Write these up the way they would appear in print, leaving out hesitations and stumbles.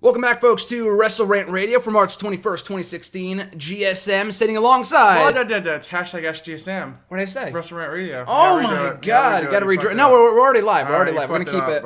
Welcome back, folks, to Wrestle Rant Radio for March 21st, 2016. GSM sitting alongside. Well, that's hashtag SGSM. What did I say? Wrestle Rant Radio. Oh my God! Got to redraw. No, we're already live. We're already live. We're gonna keep it.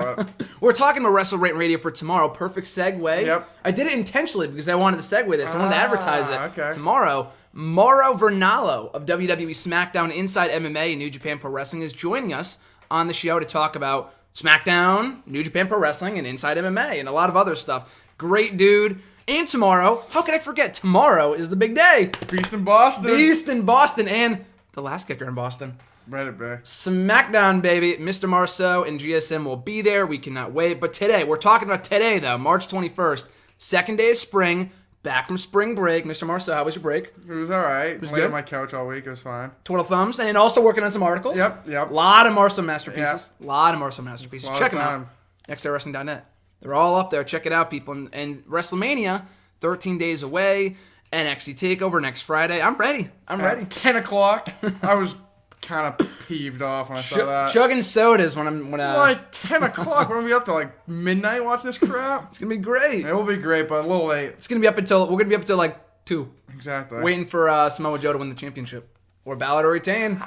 We're talking about Wrestle Rant Radio for tomorrow. Perfect segue. Yep. I did it intentionally because I wanted to segue this. I wanted to advertise it. Okay. Tomorrow, Mauro Vernalo of WWE SmackDown Inside MMA and New Japan Pro Wrestling is joining us on the show to talk about SmackDown, New Japan Pro Wrestling, and Inside MMA, and a lot of other stuff. Great dude. And tomorrow, how could I forget? Tomorrow is the big day. Beast in Boston. Beast in Boston, and the last kicker in Boston. Reddit, baby. SmackDown, baby. Mr. Marceau and GSM will be there. We cannot wait. But today, we're talking about today, though, March 21st, second day of spring, back from spring break. Mr. Marceau, how was your break? It was all right. It was Laid good. on my couch all week. It was fine. Twiddle thumbs, and also working on some articles. Yep. A lot of Marceau masterpieces. Yep. A lot of Marceau masterpieces. Check them out. Time. nextdaywrestling.net. They're all up there. Check it out, people. And WrestleMania, 13 days away. NXT TakeOver next Friday. I'm ready. I'm ready. 10 o'clock. I was kind of peeved off when I saw that. Chugging sodas when like 10 o'clock. We're going to be up to like midnight watching this crap. It's going to be great. It will be great, but a little late. It's going to be up until, we're going to be up until like 2. Exactly. Waiting for Samoa Joe to win the championship. Or Balor to retain.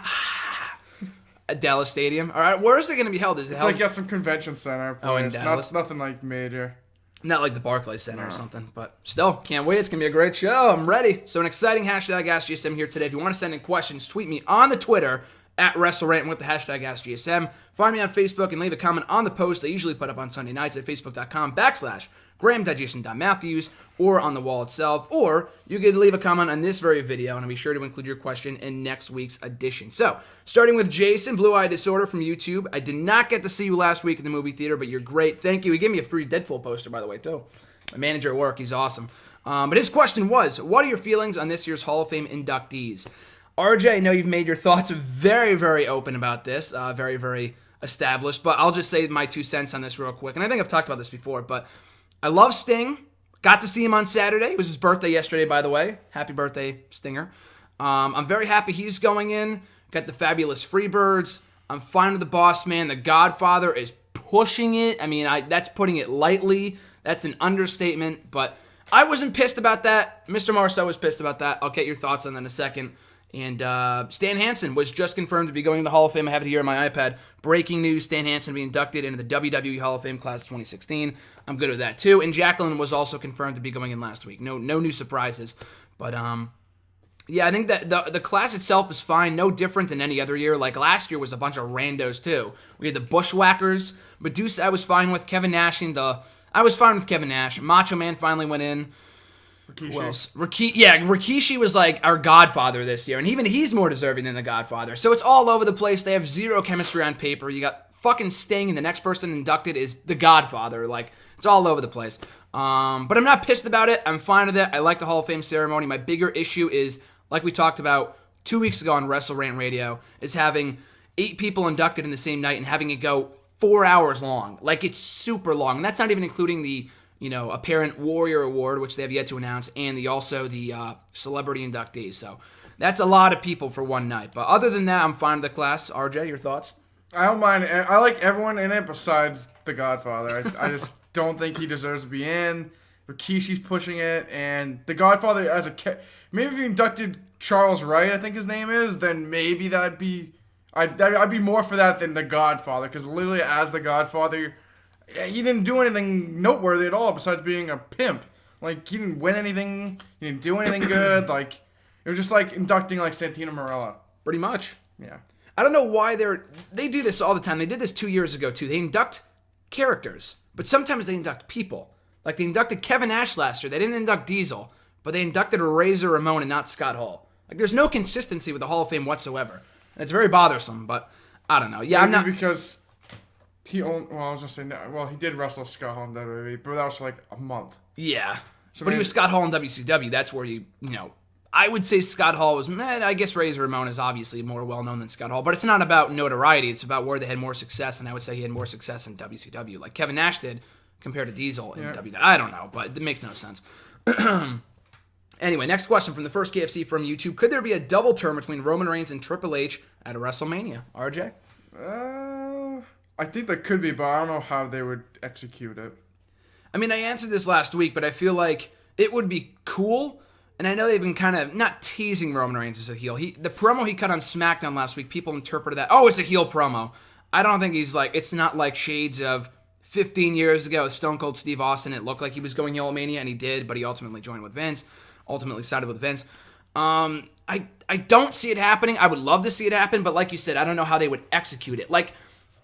At Dallas Stadium. All right, where is it going to be held? Is it It's held? like at some convention center place. Oh, in Dallas? Nothing like major. Not like the Barclays Center or something, but still, can't wait. It's going to be a great show. I'm ready. So an exciting hashtag AskGSM here today. If you want to send in questions, tweet me on the Twitter at WrestleRant with the hashtag AskGSM. Find me on Facebook and leave a comment on the post I usually put up on Sunday nights at facebook.com/Graham.Jason.Matthews or on the wall itself. Or you could leave a comment on this very video, and I'll be sure to include your question in next week's edition. So, starting with Jason, Blue Eye Disorder from YouTube. I did not get to see you last week in the movie theater, but you're great. Thank you. He gave me a free Deadpool poster, by the way, too. My manager at work, he's awesome. But his question was, what are your feelings on this year's Hall of Fame inductees? RJ, I know you've made your thoughts very, very open about this, very, very established, but I'll just say my 2 cents on this real quick. And I think I've talked about this before, but I love Sting. Got to see him on Saturday. It was his birthday yesterday, by the way. Happy birthday, Stinger. I'm very happy he's going in. Got the fabulous Freebirds. I'm fine with the Boss Man. The Godfather is pushing it. I mean, that's putting it lightly. That's an understatement, but I wasn't pissed about that. Mr. Marceau was pissed about that. I'll get your thoughts on that in a second. And Stan Hansen was just confirmed to be going to the Hall of Fame. I have it here on my iPad. Breaking news, Stan Hansen being inducted into the WWE Hall of Fame class of 2016. I'm good with that, too. And Jacqueline was also confirmed to be going in last week. No new surprises. But, yeah, I think that the class itself is fine. No different than any other year. Like, last year was a bunch of randos, too. We had the Bushwhackers. Medusa I was fine with. Kevin Nash I was fine with Kevin Nash. Macho Man finally went in. Rikishi. Who else? Rikishi was like our Godfather this year, and even he's more deserving than the Godfather. So it's all over the place. They have zero chemistry on paper. You got fucking Sting, and the next person inducted is the Godfather. Like, it's all over the place. But I'm not pissed about it. I'm fine with it. I like the Hall of Fame ceremony. My bigger issue is, like we talked about 2 weeks ago on Wrestle Rant Radio, is having 8 people inducted in the same night and having it go 4 hours long. Like, it's super long. And that's not even including the Apparent Warrior Award, which they have yet to announce, and the celebrity inductees. So that's a lot of people for one night. But other than that, I'm fine with the class. RJ, your thoughts? I don't mind. I like everyone in it besides the Godfather. I just don't think he deserves to be in. Rikishi's pushing it, and the Godfather maybe if you inducted Charles Wright, I think his name is, then maybe I'd be more for that than the Godfather, because literally as the Godfather, he didn't do anything noteworthy at all besides being a pimp. Like, he didn't win anything. He didn't do anything good. Like, it was just like inducting like Santino Marella. Pretty much. Yeah. I don't know why they do this all the time. They did this 2 years ago, too. They induct characters, but sometimes they induct people. Like, they inducted Kevin Nash last year. They didn't induct Diesel, but they inducted Razor Ramon and not Scott Hall. Like, there's no consistency with the Hall of Fame whatsoever. And it's very bothersome, but I don't know. Yeah, I'm not... Because he did wrestle Scott Hall in WWE, but that was for like a month. Yeah. But he was Scott Hall in WCW. That's where I would say Scott Hall was, I guess Razor Ramon is obviously more well-known than Scott Hall, but it's not about notoriety. It's about where they had more success, and I would say he had more success in WCW, like Kevin Nash did compared to Diesel in WWE. I don't know, but it makes no sense. Anyway, next question from the first KFC from YouTube. Could there be a double turn between Roman Reigns and Triple H at a WrestleMania? RJ? I think there could be, but I don't know how they would execute it. I mean, I answered this last week, but I feel like it would be cool. And I know they've been kind of not teasing Roman Reigns as a heel. The promo he cut on SmackDown last week, people interpreted that, oh, it's a heel promo. I don't think he's like, it's not like shades of 15 years ago with Stone Cold Steve Austin. It looked like he was going heel at Mania, and he did, but he ultimately joined with Vince, ultimately sided with Vince. I don't see it happening. I would love to see it happen, but like you said, I don't know how they would execute it. Like,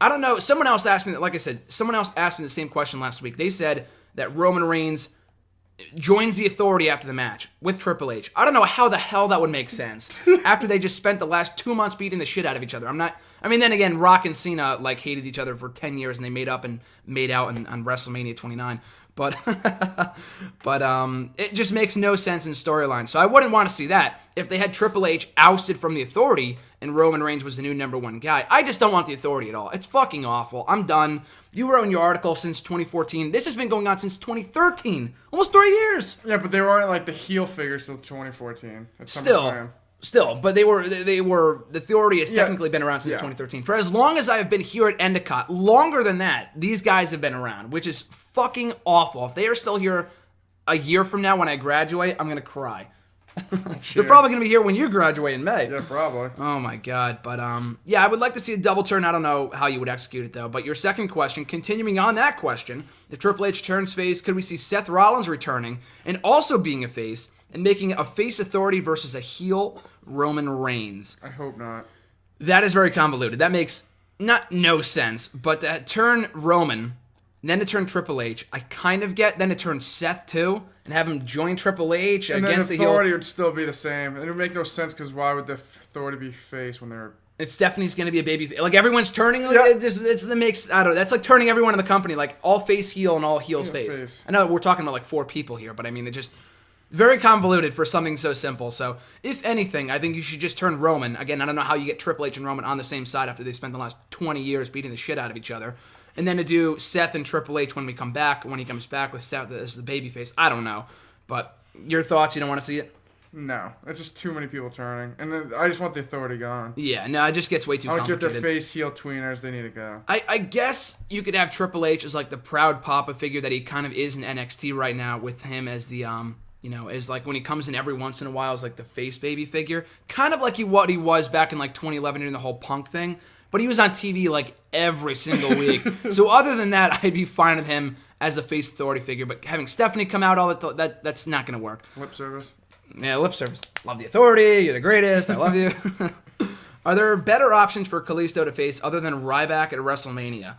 I don't know. Someone else asked me that, like I said, someone else asked me the same question last week. They said that Roman Reigns joins the Authority after the match with Triple H. I don't know how the hell that would make sense after they just spent the last 2 months beating the shit out of each other. Then again, Rock and Cena like hated each other for 10 years and they made up and made out on WrestleMania 29. But it just makes no sense in storyline. So I wouldn't want to see that if they had Triple H ousted from the Authority and Roman Reigns was the new number one guy. I just don't want the Authority at all. It's fucking awful. I'm done. You wrote in your article since 2014. This has been going on since 2013. Almost 3 years. Yeah, but they weren't like the heel figures till 2014. Still, but they were the Authority has technically been around since 2013. For as long as I have been here at Endicott, longer than that, these guys have been around, which is fucking awful. If they are still here a year from now when I graduate, I'm going to cry. They're probably going to be here when you graduate in May. Yeah, probably. Oh my god, but I would like to see a double turn. I don't know how you would execute it though. But your second question, continuing on that question, if Triple H turns face, could we see Seth Rollins returning and also being a face and making a face Authority versus a heel Roman Reigns? I hope not. That is very convoluted. That makes no sense. But to turn Roman, and then to turn Triple H, I kind of get. Then to turn Seth too, and have him join Triple H and against then the Authority heel. would still be the same. It would make no sense because why would the Authority be face when they're... It's Stephanie's going to be a baby. Like, everyone's turning. It makes, I don't know. That's like turning everyone in the company. Like, all face heel and all heels face. I know we're talking about like 4 people here, but I mean, it just... Very convoluted for something so simple. So, if anything, I think you should just turn Roman. Again, I don't know how you get Triple H and Roman on the same side after they spent the last 20 years beating the shit out of each other. And then to do Seth and Triple H when he comes back with Seth as the babyface. I don't know. But your thoughts, you don't want to see it? No. It's just too many people turning. And then I just want the Authority gone. Yeah, no, it just gets way too complicated. I don't get their face heel tweeners. They need to go. I guess you could have Triple H as like the proud papa figure that he kind of is in NXT right now, with him as the... as like when he comes in every once in a while as like the face baby figure. Kind of like what he was back in like 2011 during the whole Punk thing. But he was on TV like every single week. So other than that, I'd be fine with him as a face Authority figure. But having Stephanie come out all that's not going to work. Lip service. Yeah, lip service. Love the Authority. You're the greatest. I love you. Are there better options for Kalisto to face other than Ryback at WrestleMania?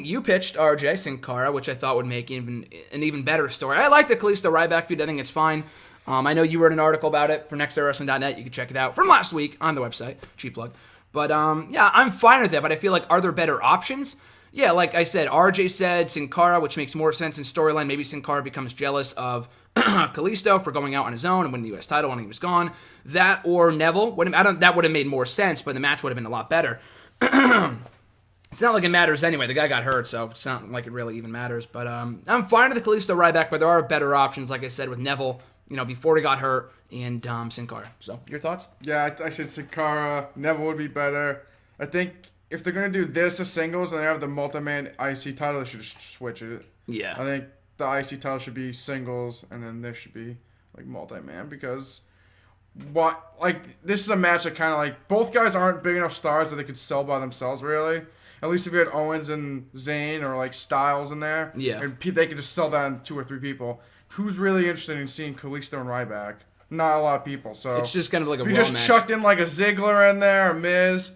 You pitched RJ Sin Cara, which I thought would make an even better story. I like the Kalisto Ryback feud. I think it's fine. I know you wrote an article about it for nextwrestling.net. You can check it out from last week on the website. Cheap plug. But, I'm fine with that. But I feel like, are there better options? Yeah, like I said, RJ said Sin Cara, which makes more sense in storyline. Maybe Sin Cara becomes jealous of Kalisto for going out on his own and winning the U.S. title when he was gone. That or Neville. That would have made more sense, but the match would have been a lot better. It's not like it matters anyway. The guy got hurt, so it's not like it really even matters. But I'm fine with the Kalisto Ryback, but there are better options, like I said, with Neville, before he got hurt, and Sin Cara. So, your thoughts? Yeah, I said Sin Cara. Neville would be better. I think if they're going to do this as singles and they have the multi-man IC title, they should just switch it. Yeah. I think the IC title should be singles, and then this should be, like, multi-man, because... this is a match that kind of, like... Both guys aren't big enough stars that they could sell by themselves, really. At least if you had Owens and Zayn or, like, Styles in there. Yeah. And they could just sell that on 2 or 3 people. Who's really interested in seeing Kalisto and Ryback? Not a lot of people, so... It's just kind of like a If you Raw just match. chucked in, like, a Ziggler in there, a Miz...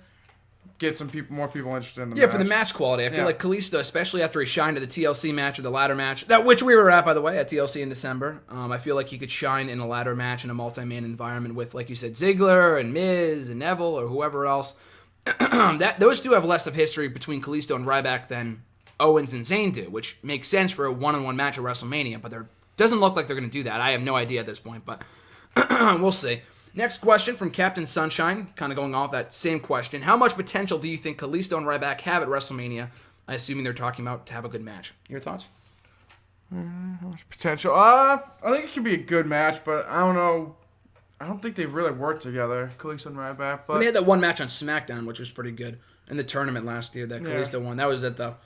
Get more people interested in the match. Yeah, for the match quality. I feel like Kalisto, especially after he shined at the TLC match or the ladder match, which we were at, by the way, at TLC in December. I feel like he could shine in a ladder match in a multi-man environment with, like you said, Ziggler and Miz and Neville or whoever else. Those two have less of history between Kalisto and Ryback than Owens and Zayn do, which makes sense for a one-on-one match at WrestleMania, but there doesn't look like they're going to do that. I have no idea at this point, but we'll see. Next question from Captain Sunshine, kind of going off that same question. How much potential do you think Kalisto and Ryback have at WrestleMania? Assuming they're talking about to have a good match. Your thoughts? How much potential? I think it could be a good match, but I don't know. I don't think they've really worked together, Kalisto and Ryback. But they had that one match on SmackDown, which was pretty good, in the tournament last year that Kalisto won. That was at the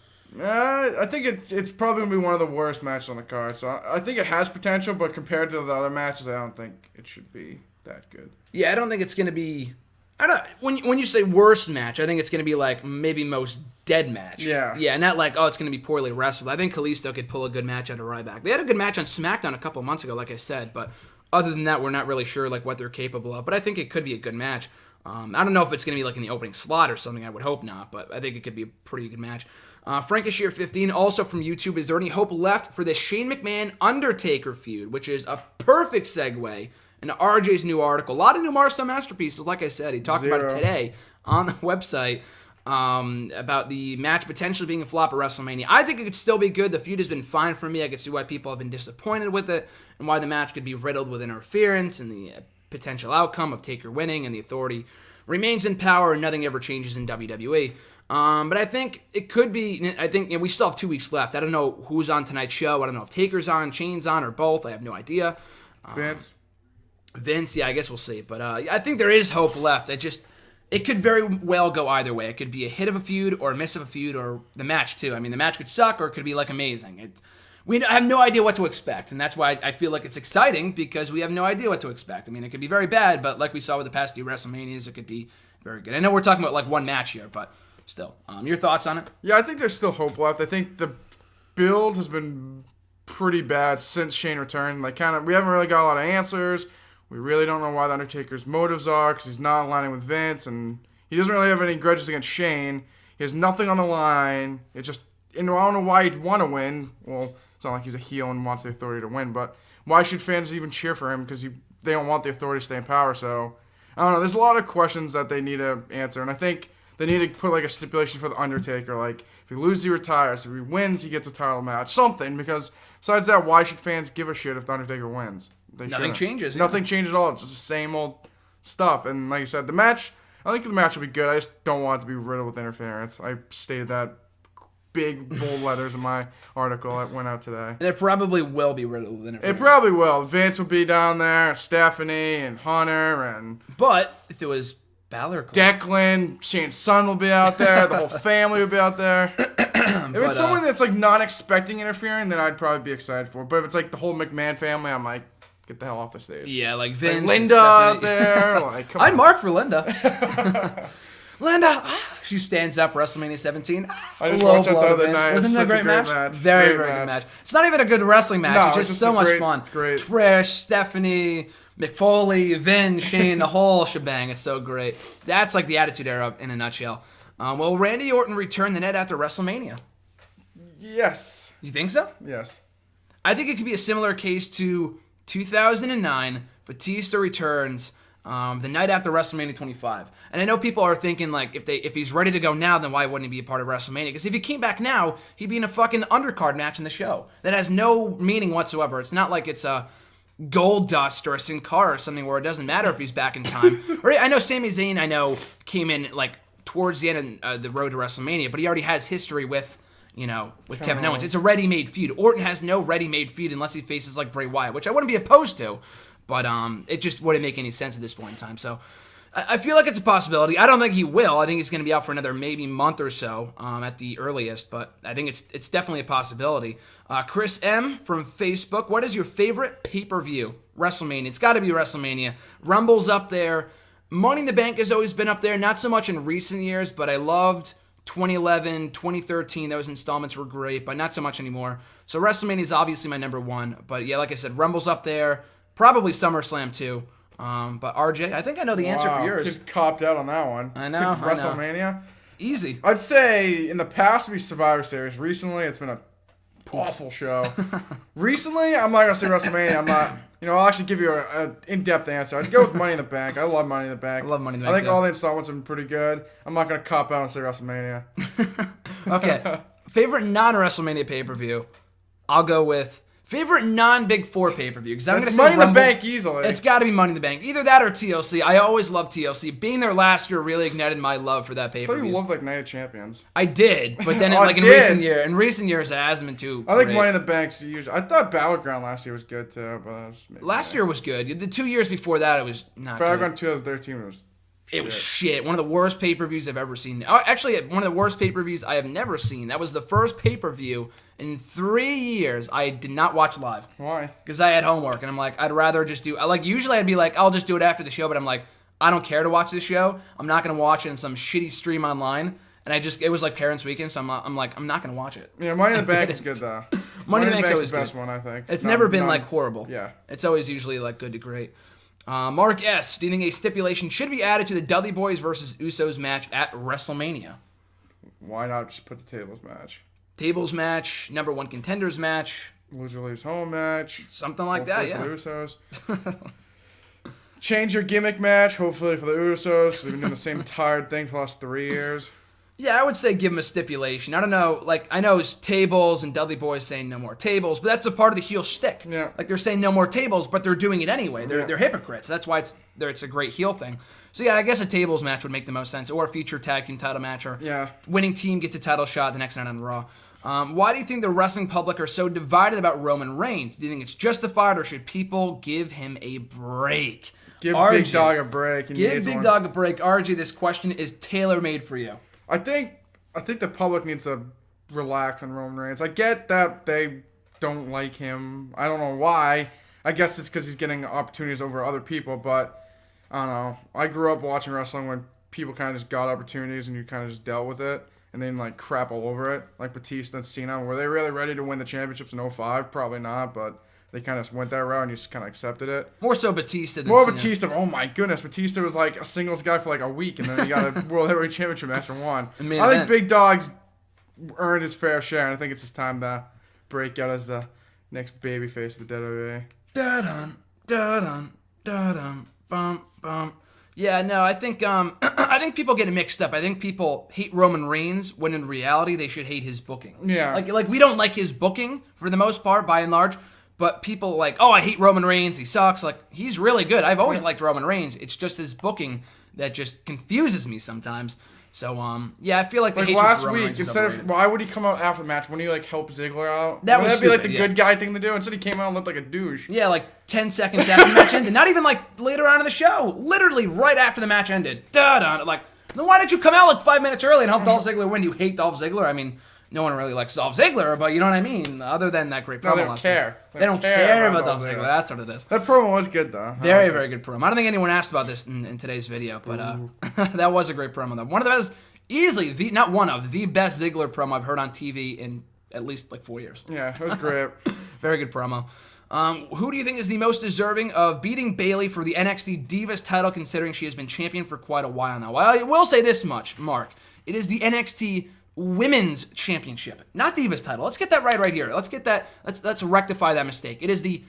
I think it's probably gonna be one of the worst matches on the card. So I think it has potential, but compared to the other matches, I don't think it should be that good. Yeah, I don't think it's gonna be. I don't. When you say worst match, I think it's gonna be like maybe most dead match. Yeah, not like it's gonna be poorly wrestled. I think Kalisto could pull a good match out of Ryback. They had a good match on SmackDown a couple of months ago, like I said, but other than that, we're not really sure like what they're capable of. But I think it could be a good match. I don't know if it's gonna be like in the opening slot or something. I would hope not, but I think it could be a pretty good match. Frankishire 15, also from YouTube, is there any hope left for the Shane McMahon Undertaker feud, which is a perfect segue into RJ's new article. A lot of new Marstone masterpieces, like I said. He talked about it today on the website about the match potentially being a flop at WrestleMania. I think it could still be good. The feud has been fine for me. I can see why people have been disappointed with it and why the match could be riddled with interference and the potential outcome of Taker winning and the Authority remains in power and nothing ever changes in WWE. But I think it could be. I think we still have 2 weeks left. I don't know who's on tonight's show. I don't know if Taker's on, Shane's on, or both. I have no idea. Vince, yeah, I guess we'll see. But I think there is hope left. It could very well go either way. It could be a hit of a feud or a miss of a feud or the match too. I mean, the match could suck or it could be like amazing. We have no idea what to expect, and that's why I feel like it's exciting because we have no idea what to expect. I mean, it could be very bad, but like we saw with the past 2 WrestleManias, it could be very good. I know we're talking about like one match here, but still. Your thoughts on it? Yeah, I think there's still hope left. I think the build has been pretty bad since Shane returned. Like, we haven't really got a lot of answers. We really don't know why the Undertaker's motives are because he's not aligning with Vince, and he doesn't really have any grudges against Shane. He has nothing on the line. I don't know why he'd want to win. Well, it's not like he's a heel and wants the Authority to win, but why should fans even cheer for him? Because they don't want the Authority to stay in power. So, I don't know. There's a lot of questions that they need to answer, and I think they need to put like a stipulation for the Undertaker. Like, if he loses, he retires. If he wins, he gets a title match. Something, because besides that, why should fans give a shit if the Undertaker wins? Nothing changes. Nothing changes at all. It's just the same old stuff. And like you said, I think the match will be good. I just don't want it to be riddled with interference. I stated that big bold letters in my article that went out today. And it probably will be riddled with interference. It probably will. Vince will be down there, Stephanie and Hunter and. But if it was Balor, Declan, Shane's son will be out there. The whole family will be out there. If it's someone that's like not expecting interfering, then I'd probably be excited for it. But if it's like the whole McMahon family, I'm like, get the hell off the stage. Yeah, like Vince, like Linda out there. Like, come I'd on. mark for Linda. Linda, she stands up. WrestleMania 17. I just watched that the other night. Wasn't that a great match? Very good match. It's not even a good wrestling match. No, it's just so much fun. Great. Trish, Stephanie, McFoley, Vin, Shane, the whole shebang. It's so great. That's like the Attitude Era in a nutshell. Will Randy Orton return the net after WrestleMania? Yes. You think so? Yes. I think it could be a similar case to 2009. Batista returns the night after WrestleMania 25. And I know people are thinking, like, if he's ready to go now, then why wouldn't he be a part of WrestleMania? Because if he came back now, he'd be in a fucking undercard match in the show. That has no meaning whatsoever. It's not like it's a Gold Dust or a Sin Cara or something where it doesn't matter if he's back in time. Or I know Sami Zayn, came in, like, towards the end of the road to WrestleMania, but he already has history with Kevin Owens. It's a ready-made feud. Orton has no ready-made feud unless he faces, like, Bray Wyatt, which I wouldn't be opposed to. But it just wouldn't make any sense at this point in time. So I feel like it's a possibility. I don't think he will. I think he's going to be out for another maybe month or so at the earliest. But I think it's definitely a possibility. Chris M. from Facebook, what is your favorite pay-per-view? WrestleMania. It's got to be WrestleMania. Rumble's up there. Money in the Bank has always been up there. Not so much in recent years, but I loved 2011, 2013. Those installments were great, but not so much anymore. So WrestleMania is obviously my number one. But yeah, like I said, Rumble's up there. Probably SummerSlam too. But RJ, I think I know the answer for yours. Kid copped out on that one. I know. WrestleMania. Easy. I'd say in the past would be Survivor Series. Recently, it's been a awful show. Recently, I'm not gonna say WrestleMania. I'm not. I'll actually give you an in-depth answer. I'd go with Money in the Bank. I love Money in the Bank. I love Money in the Bank. I think all the installments have been pretty good. I'm not gonna cop out and say WrestleMania. Okay. Favorite non-WrestleMania pay-per-view? I'll go with. Favorite non-Big Four pay-per-view? Because I'm going to say Money in Rumble. the Bank easily. It's got to be Money in the Bank. Either that or TLC. I always loved TLC. Being there last year really ignited my love for that pay-per-view. I thought you loved Night of Champions. I did, but then in recent years it hasn't been too. I think Money in the Bank's usually. I thought Battleground last year was good too, but last year was good. The 2 years before that it was not. Battleground good. 2013 was It was shit. One of the worst pay-per-views I've ever seen. Actually, one of the worst pay-per-views I have never seen. That was the first pay-per-view in 3 years I did not watch live. Why? Because I had homework, and I'm like, I'd rather just do... Usually I'd be like, I'll just do it after the show, but I'm like, I don't care to watch this show. I'm not going to watch it in some shitty stream online. And it was like Parents' Weekend, so I'm like, I'm not going to watch it. Yeah, Money in the Bank is good, though. Money in the Bank's always the best good. one, I think. It's never been, horrible. Yeah. It's always usually, good to great. Mark S., do you think a stipulation should be added to the Dudley Boys versus Usos match at WrestleMania? Why not just put the tables match? Tables match, number one contenders match. Loser leaves home match. Something like that, yeah. For the Usos. Change your gimmick match, hopefully for the Usos. They've been doing the same tired thing for the last 3 years. Yeah, I would say give them a stipulation. I don't know, I know it's tables and Dudley Boys saying no more tables, but that's a part of the heel shtick. Yeah. They're saying no more tables, but they're doing it anyway. They're hypocrites. That's why it's a great heel thing. So yeah, I guess a tables match would make the most sense, or a future tag team title match, or winning team gets a title shot the next night on Raw. Why do you think the wrestling public are so divided about Roman Reigns? Do you think it's justified, or should people give him a break? Give RJ, Big Dog a break. Give Big Dog a break. RJ, this question is tailor-made for you. I think the public needs to relax on Roman Reigns. I get that they don't like him. I don't know why. I guess it's because he's getting opportunities over other people, but I don't know. I grew up watching wrestling when people kind of just got opportunities and you kind of just dealt with it and then crap all over it. Like Batista and Cena. Were they really ready to win the championships in 2005? Probably not, but they kind of went that route and you just kind of accepted it. More so Batista than More Cena. Batista. Oh my goodness. Batista was a singles guy for a week and then he got a World Heavyweight Championship match and won. I think Big Dog's earned his fair share and I think it's his time to break out as the next babyface of the WWE. Da-dun, da-dun, da-dun, bum, bum. Yeah, no, I think I think people get it mixed up. I think people hate Roman Reigns when in reality they should hate his booking. Yeah. Like we don't like his booking for the most part, by and large. But people I hate Roman Reigns. He sucks. He's really good. I've always liked Roman Reigns. It's just his booking that just confuses me sometimes. So, yeah, I feel like the hatred last for Roman week, Reigns is instead overrated. of why would he come out after the match? Wouldn't he help Ziggler out? That was That'd be stupid, the good guy thing to do. Instead, he came out and looked like a douche. Yeah, 10 seconds after the match ended. Not even later on in the show. Literally right after the match ended. Then why did you come out 5 minutes early and help Dolph Ziggler win? You hate Dolph Ziggler? I mean, no one really likes Dolph Ziggler, but you know what I mean? Other than that great promo. They don't care. They don't care about Dolph Ziggler. That's what it is. That promo was good, though. Very, very good promo. I don't think anyone asked about this in today's video, but that was a great promo, though. One of the best, easily, the best Ziggler promo I've heard on TV in at least 4 years. Yeah, it was great. Very good promo. Who do you think is the most deserving of beating Bayley for the NXT Divas title, considering she has been champion for quite a while now? Well, I will say this much, Mark. It is the NXT Women's Championship, not Divas title. Let's get that right here. Let's get that. Let's rectify that mistake. It is the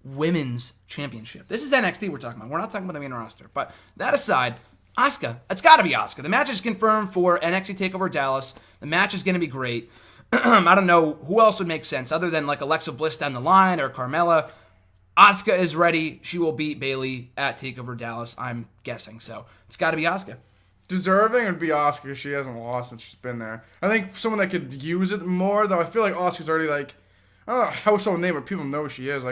Women's Championship. This is NXT we're talking about. We're not talking about the main roster. But that aside, Asuka. It's got to be Asuka. The match is confirmed for NXT TakeOver Dallas. The match is going to be great. I don't know who else would make sense other than Alexa Bliss down the line or Carmella. Asuka is ready. She will beat Bayley at TakeOver Dallas, I'm guessing. So it's got to be Asuka. Deserving would be Asuka. She hasn't lost since she's been there. I think someone that could use it more, though. I feel like Asuka's already I don't know a household name, but people know who she is.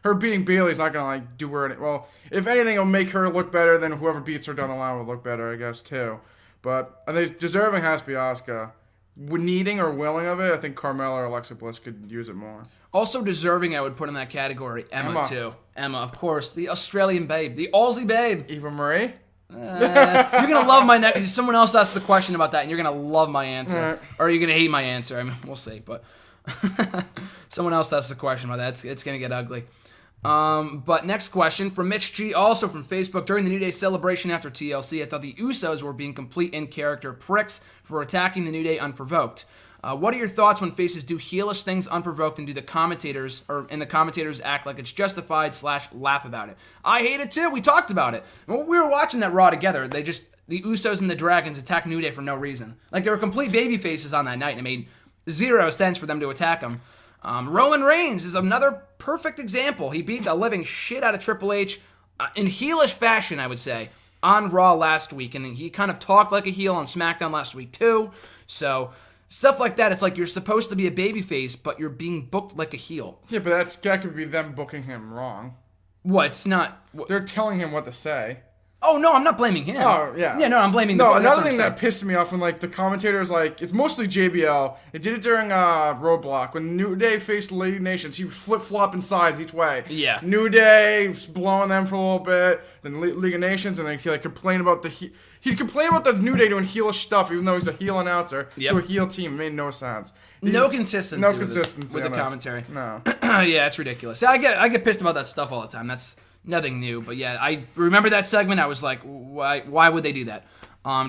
Her beating Bayley's not gonna do her any. Well, if anything, it'll make her look better. Then whoever beats her down the line will look better, I guess too. But I think deserving has to be Asuka. Needing or willing of it, I think Carmella or Alexa Bliss could use it more. Also deserving, I would put in that category Emma too. Emma, of course, the Australian babe, the Aussie babe. Eva Marie. You're gonna love my next. Someone else asked the question about that, and you're gonna love my answer, or you're gonna hate my answer. I mean, we'll see. But someone else asked the question about that. It's gonna get ugly. But next question from Mitch G, also from Facebook. During the New Day celebration after TLC, I thought the Usos were being complete in-character pricks for attacking the New Day unprovoked. What are your thoughts when faces do heelish things unprovoked and the commentators act like it's justified / laugh about it? I hate it too. We talked about it. When we were watching that Raw together, the Usos and the Dragons attacked New Day for no reason. They were complete baby faces on that night, and it made zero sense for them to attack them. Roman Reigns is another perfect example. He beat the living shit out of Triple H in heelish fashion, I would say, on Raw last week, and he kind of talked like a heel on SmackDown last week too. So stuff like that, it's you're supposed to be a babyface, but you're being booked like a heel. Yeah, but that could be them booking him wrong. What? It's not. They're telling him what to say. Oh, no, I'm not blaming him. Oh, yeah. Yeah, no, I'm blaming the No, that's another what I'm thing saying. that pissed me off when, like, the commentators, like, it's mostly JBL. They did it during Roadblock. When New Day faced League of Nations, he was flip-flopping sides each way. Yeah. New Day was blowing them for a little bit, then League of Nations, and then he'd, like, complain about he'd complain about the New Day doing heelish stuff, even though he's a heel announcer, to a heel team. It made no sense. No consistency. No consistency with the on it. commentary. No. Yeah, it's ridiculous. I get pissed about that stuff all the time. That's nothing new. But yeah, I remember that segment. I was like, why would they do that?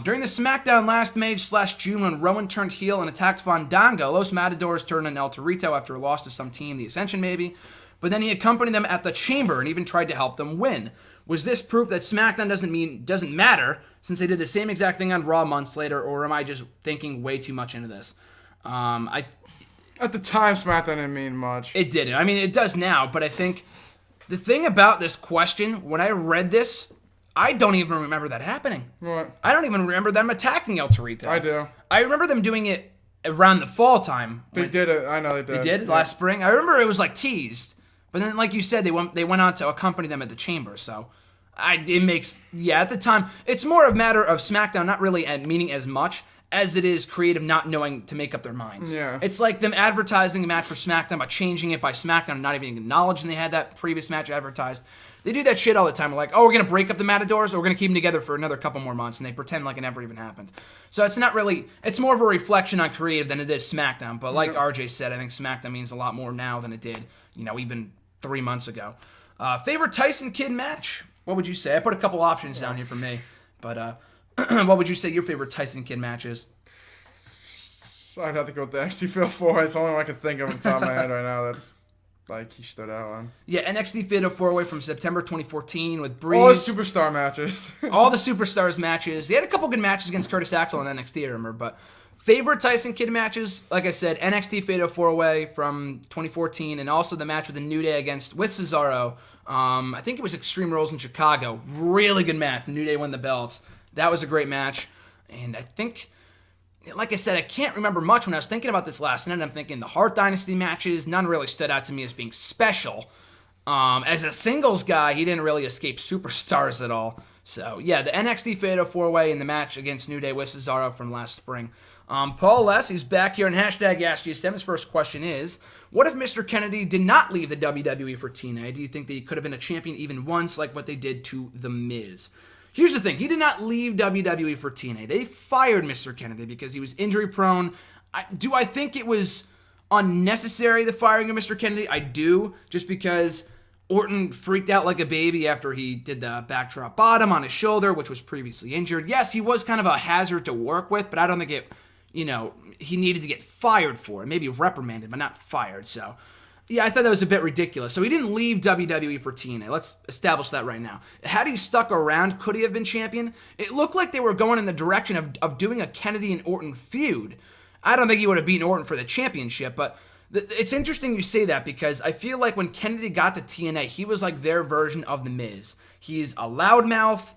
During the SmackDown last May/June when Rowan turned heel and attacked Fandango, Los Matadors turned on El Torito after a loss to some team, the Ascension maybe. But then he accompanied them at the Chamber and even tried to help them win. Was this proof that SmackDown doesn't matter since they did the same exact thing on Raw months later, or am I just thinking way too much into this? At the time, SmackDown didn't mean much. It didn't. I mean, it does now, but I think the thing about this question, when I read this, I don't even remember that happening. What? I don't even remember them attacking El Torito. I do. I remember them doing it around the fall time. They did it. I know they did. They did? Yeah. Last spring? I remember it was like teased. But then, like you said, they went on to accompany them at the Chamber, so... it makes... Yeah, at the time, it's more a matter of SmackDown not really meaning as much as it is creative not knowing to make up their minds. Yeah. It's like them advertising a match for SmackDown by changing it by SmackDown and not even acknowledging they had that previous match advertised. They do that shit all the time. We're like, oh, we're going to break up the Matadors, or we're going to keep them together for another couple more months, and they pretend like it never even happened. So it's not really... It's more of a reflection on creative than it is SmackDown. But like RJ said, I think SmackDown means a lot more now than it did, even 3 months ago. Favorite Tyson Kidd match? What would you say? I put a couple options down here for me. But what would you say your favorite Tyson Kidd match is? I'd have to go with the NXT Fatal 4. It's the only one I can think of on the top of my head right now that's, like, he stood out on. Yeah, NXT Fatal 4-Way from September 2014 with Breeze. All his superstar matches. All the Superstars matches. He had a couple good matches against Curtis Axel in NXT, I remember. But favorite Tyson Kidd matches, like I said, NXT Fatal 4-Way from 2014, and also the match with the New Day with Cesaro. I think it was Extreme Rules in Chicago. Really good match. The New Day won the belts. That was a great match. And I think... Like I said, I can't remember much when I was thinking about this last night. I'm thinking the Hart Dynasty matches, none really stood out to me as being special. As a singles guy, he didn't really escape superstars at all. So, yeah, the NXT Fatal 4-Way in the match against New Day with Cesaro from last spring. Paul Less, he's back here on hashtag AskGSM. His first question is, what if Mr. Kennedy did not leave the WWE for TNA? Do you think that he could have been a champion even once, like what they did to The Miz? Here's the thing. He did not leave WWE for TNA. They fired Mr. Kennedy because he was injury prone. Do I think it was unnecessary, the firing of Mr. Kennedy? I do, just because Orton freaked out like a baby after he did the backdrop bottom on his shoulder, which was previously injured. Yes, he was kind of a hazard to work with, but I don't think he needed to get fired for it. Maybe reprimanded, but not fired. So, yeah, I thought that was a bit ridiculous. So he didn't leave WWE for TNA. Let's establish that right now. Had he stuck around, could he have been champion? It looked like they were going in the direction of doing a Kennedy and Orton feud. I don't think he would have beaten Orton for the championship, but it's interesting you say that because I feel like when Kennedy got to TNA, he was like their version of The Miz. He's a loudmouth,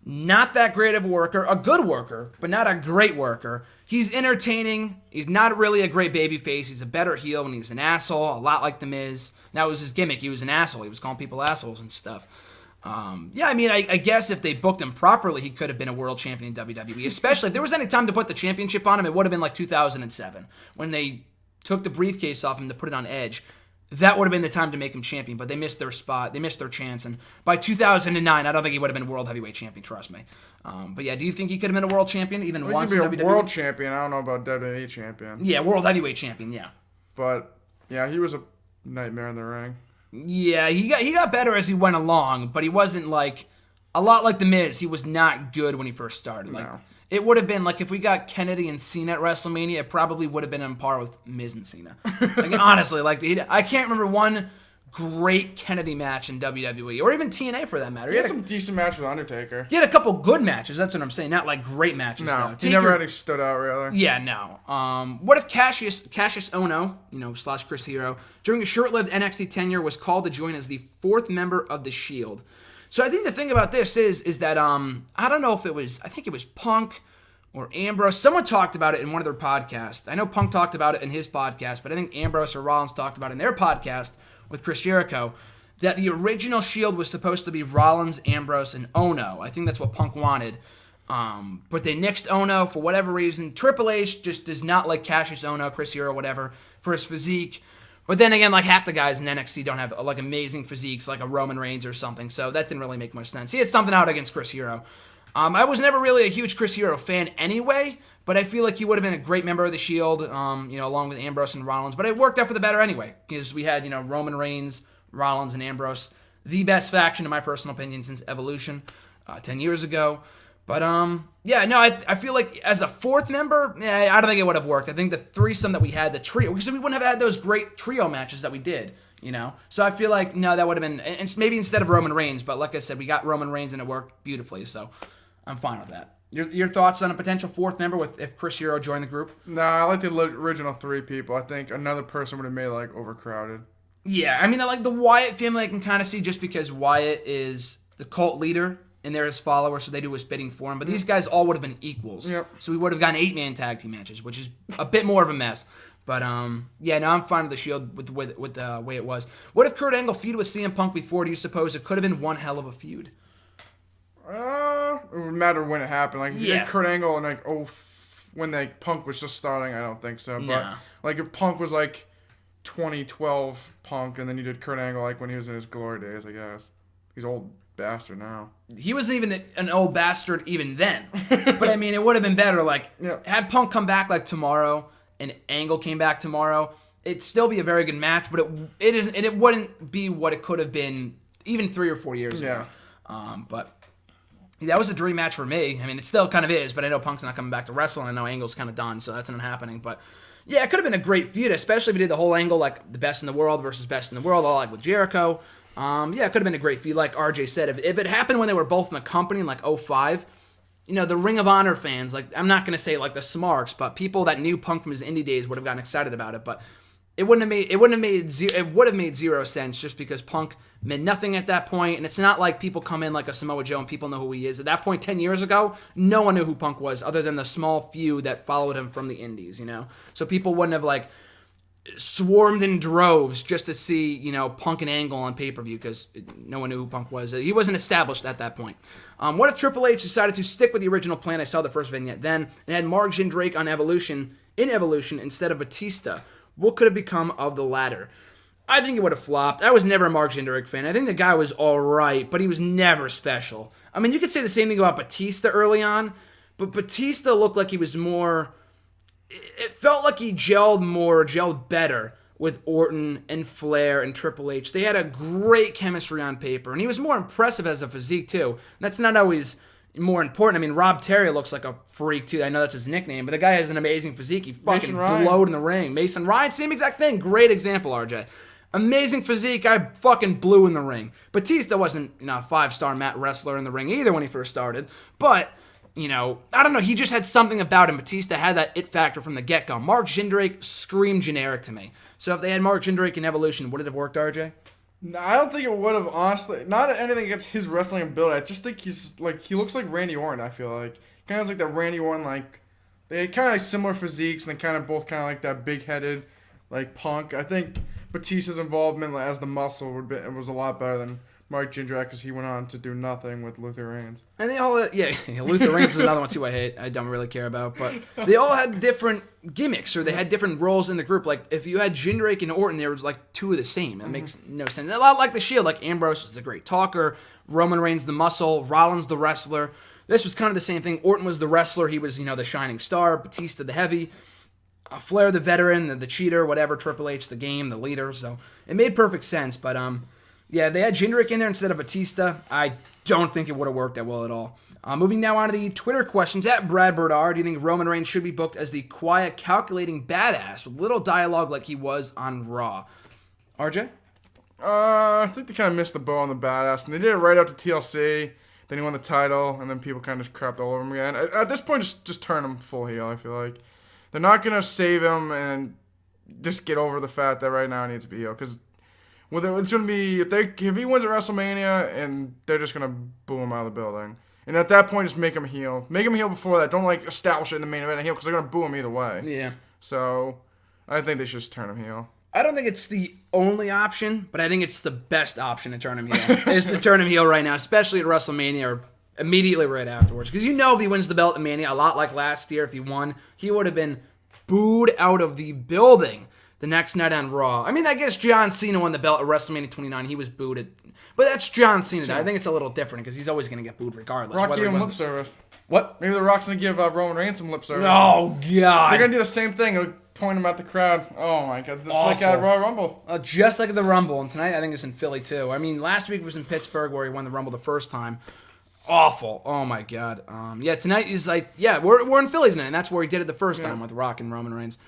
not that great of a worker, a good worker, but not a great worker. He's entertaining. He's not really a great babyface. He's a better heel when he's an asshole, a lot like The Miz. That was his gimmick. He was an asshole. He was calling people assholes and stuff. I guess if they booked him properly, he could have been a world champion in WWE, especially if there was any time to put the championship on him, it would have been like 2007 when they took the briefcase off him to put it on Edge. That would have been the time to make him champion, but they missed their spot. They missed their chance, and by 2009, I don't think he would have been world heavyweight champion, trust me. But yeah, do you think he could have been a world champion even once in WWE? He could be a world champion. I don't know about WWE champion. Yeah, world heavyweight champion, yeah. But, yeah, he was a nightmare in the ring. Yeah, he got better as he went along, but he wasn't like... A lot like The Miz, he was not good when he first started. Like, no. It would have been, like, if we got Kennedy and Cena at WrestleMania, it probably would have been on par with Miz and Cena. Like, honestly, like, I can't remember one great Kennedy match in WWE, or even TNA for that matter. He had some decent match with Undertaker. He had a couple good matches, that's what I'm saying. Not, like, great matches, no, though. He never really stood out, really. Yeah, no. What if Cassius Ono, / Chris Hero, during a short-lived NXT tenure was called to join as the fourth member of The Shield? So I think the thing about this is that, I don't know if I think it was Punk or Ambrose. Someone talked about it in one of their podcasts. I know Punk talked about it in his podcast, but I think Ambrose or Rollins talked about it in their podcast with Chris Jericho, that the original Shield was supposed to be Rollins, Ambrose, and Ono. I think that's what Punk wanted. But they nixed Ono for whatever reason. Triple H just does not like Cassius Ono, Chris Hero, whatever, for his physique. But then again, like half the guys in NXT don't have like amazing physiques, like a Roman Reigns or something. So that didn't really make much sense. He had something out against Chris Hero. I was never really a huge Chris Hero fan anyway, but I feel like he would have been a great member of the Shield, along with Ambrose and Rollins. But it worked out for the better anyway, because we had, Roman Reigns, Rollins, and Ambrose, the best faction in my personal opinion since Evolution 10 years ago. But I feel like as a fourth member, I don't think it would have worked. I think the threesome that we had, the trio, because we wouldn't have had those great trio matches that we did, So I feel like, no, that would have been, and maybe instead of Roman Reigns, but like I said, we got Roman Reigns and it worked beautifully, so I'm fine with that. Your thoughts on a potential fourth member if Chris Hero joined the group? Nah, I like the original three people. I think another person would have made it, overcrowded. Yeah, I mean, I like the Wyatt family I can kind of see just because Wyatt is the cult leader and they're his followers, so they do his bidding for him. But these guys all would have been equals. Yep. So we would have gotten 8-man tag team matches, which is a bit more of a mess. But, I'm fine with the Shield with the way it was. What if Kurt Angle feud with CM Punk before? Do you suppose it could have been one hell of a feud? It would matter when it happened. Like, if you did Kurt Angle and, when, Punk was just starting, I don't think so. Nah. But, if Punk was, 2012 Punk, and then you did Kurt Angle, when he was in his glory days, I guess. He's old bastard now. He wasn't even an old bastard even then. But I mean, it would have been better. Had Punk come back tomorrow and Angle came back tomorrow, it'd still be a very good match. But it wouldn't be what it could have been even 3 or 4 years ago. But that was a dream match for me. I mean, it still kind of is. But I know Punk's not coming back to wrestle, and I know Angle's kind of done, so that's not happening. But yeah, it could have been a great feud, especially if we did the whole angle the best in the world versus best in the world, all with Jericho. It could have been a great feud, like RJ said. If it happened when they were both in the company in 2005, the Ring of Honor fans, I'm not going to say the Smarks, but people that knew Punk from his indie days would have gotten excited about it. But it would have made zero sense just because Punk meant nothing at that point, and it's not like people come in like a Samoa Joe and people know who he is. At that point, 10 years ago, no one knew who Punk was other than the small few that followed him from the indies, So people wouldn't have swarmed in droves just to see, Punk and Angle on pay-per-view because no one knew who Punk was. He wasn't established at that point. What if Triple H decided to stick with the original plan? I saw the first vignette then and had Mark Jindrak on Evolution instead of Batista. What could have become of the latter? I think it would have flopped. I was never a Mark Jindrak fan. I think the guy was all right, but he was never special. I mean, you could say the same thing about Batista early on, but Batista looked like he was more... It felt like he gelled better with Orton and Flair and Triple H. They had a great chemistry on paper, and he was more impressive as a physique, too. That's not always more important. I mean, Rob Terry looks like a freak, too. I know that's his nickname, but the guy has an amazing physique. He fucking glowed in the ring. Mason Ryan, same exact thing. Great example, RJ. Amazing physique. I fucking blew in the ring. Batista wasn't, a 5-star mat wrestler in the ring either when he first started, but... I don't know. He just had something about him. Batista had that it factor from the get-go. Mark Jindrak screamed generic to me. So if they had Mark Jindrak in Evolution, would it have worked, RJ? No, I don't think it would have, honestly. Not anything against his wrestling ability. I just think he looks like Randy Orton, I feel like. Kind of like that Randy Orton, they had kind of similar physiques, and they kind of both kind of like that big-headed, Punk. I think Batista's involvement as the muscle was a lot better than Mark Jindrak because he went on to do nothing with Luther Reigns. And they all had, Luther Reigns is another one too I hate. I don't really care about. But they all had different gimmicks or they had different roles in the group. If you had Jindrak and Orton, there was two of the same. It makes no sense. And a lot like the Shield. Ambrose is the great talker. Roman Reigns the muscle. Rollins the wrestler. This was kind of the same thing. Orton was the wrestler. He was, the shining star. Batista the heavy. Flair the veteran, the cheater, whatever. Triple H the game, the leader. So it made perfect sense. But yeah, they had Jindrak in there instead of Batista. I don't think it would have worked that well at all. Moving now on to the Twitter questions. At Brad Berdar, do you think Roman Reigns should be booked as the quiet, calculating badass with little dialogue like he was on Raw? RJ? I think they kind of missed the bow on the badass. And they did it right after TLC. Then he won the title. And then people kind of just crapped all over him again. At this point, just turn him full heel, I feel like. They're not going to save him and just get over the fact that right now he needs to be heel. Because... it's going to be, if he wins at WrestleMania, and they're just going to boo him out of the building. And at that point, just make him heel. Make him heel before that. Don't, establish it in the main event and heel, because they're going to boo him either way. Yeah. So, I think they should just turn him heel. I don't think it's the only option, but I think it's the best option to turn him heel. Is to turn him heel right now, especially at WrestleMania or immediately right afterwards. Because if he wins the belt at Mania, a lot like last year, if he won, he would have been booed out of the building the next night on Raw. I mean, I guess John Cena won the belt at WrestleMania 29. He was booed. But that's John Cena. I think it's a little different because he's always going to get booed regardless. Rock gave him lip service. What? Maybe The Rock's going to give Roman Reigns some lip service. Oh, God. They're going to do the same thing. Point him at the crowd. Oh, my God. Just like at Royal Rumble. Just like the Rumble. And tonight I think it's in Philly, too. I mean, last week was in Pittsburgh where he won the Rumble the first time. Awful. Oh, my God. Tonight is like, we're in Philly tonight, and that's where he did it the first time with Rock and Roman Reigns.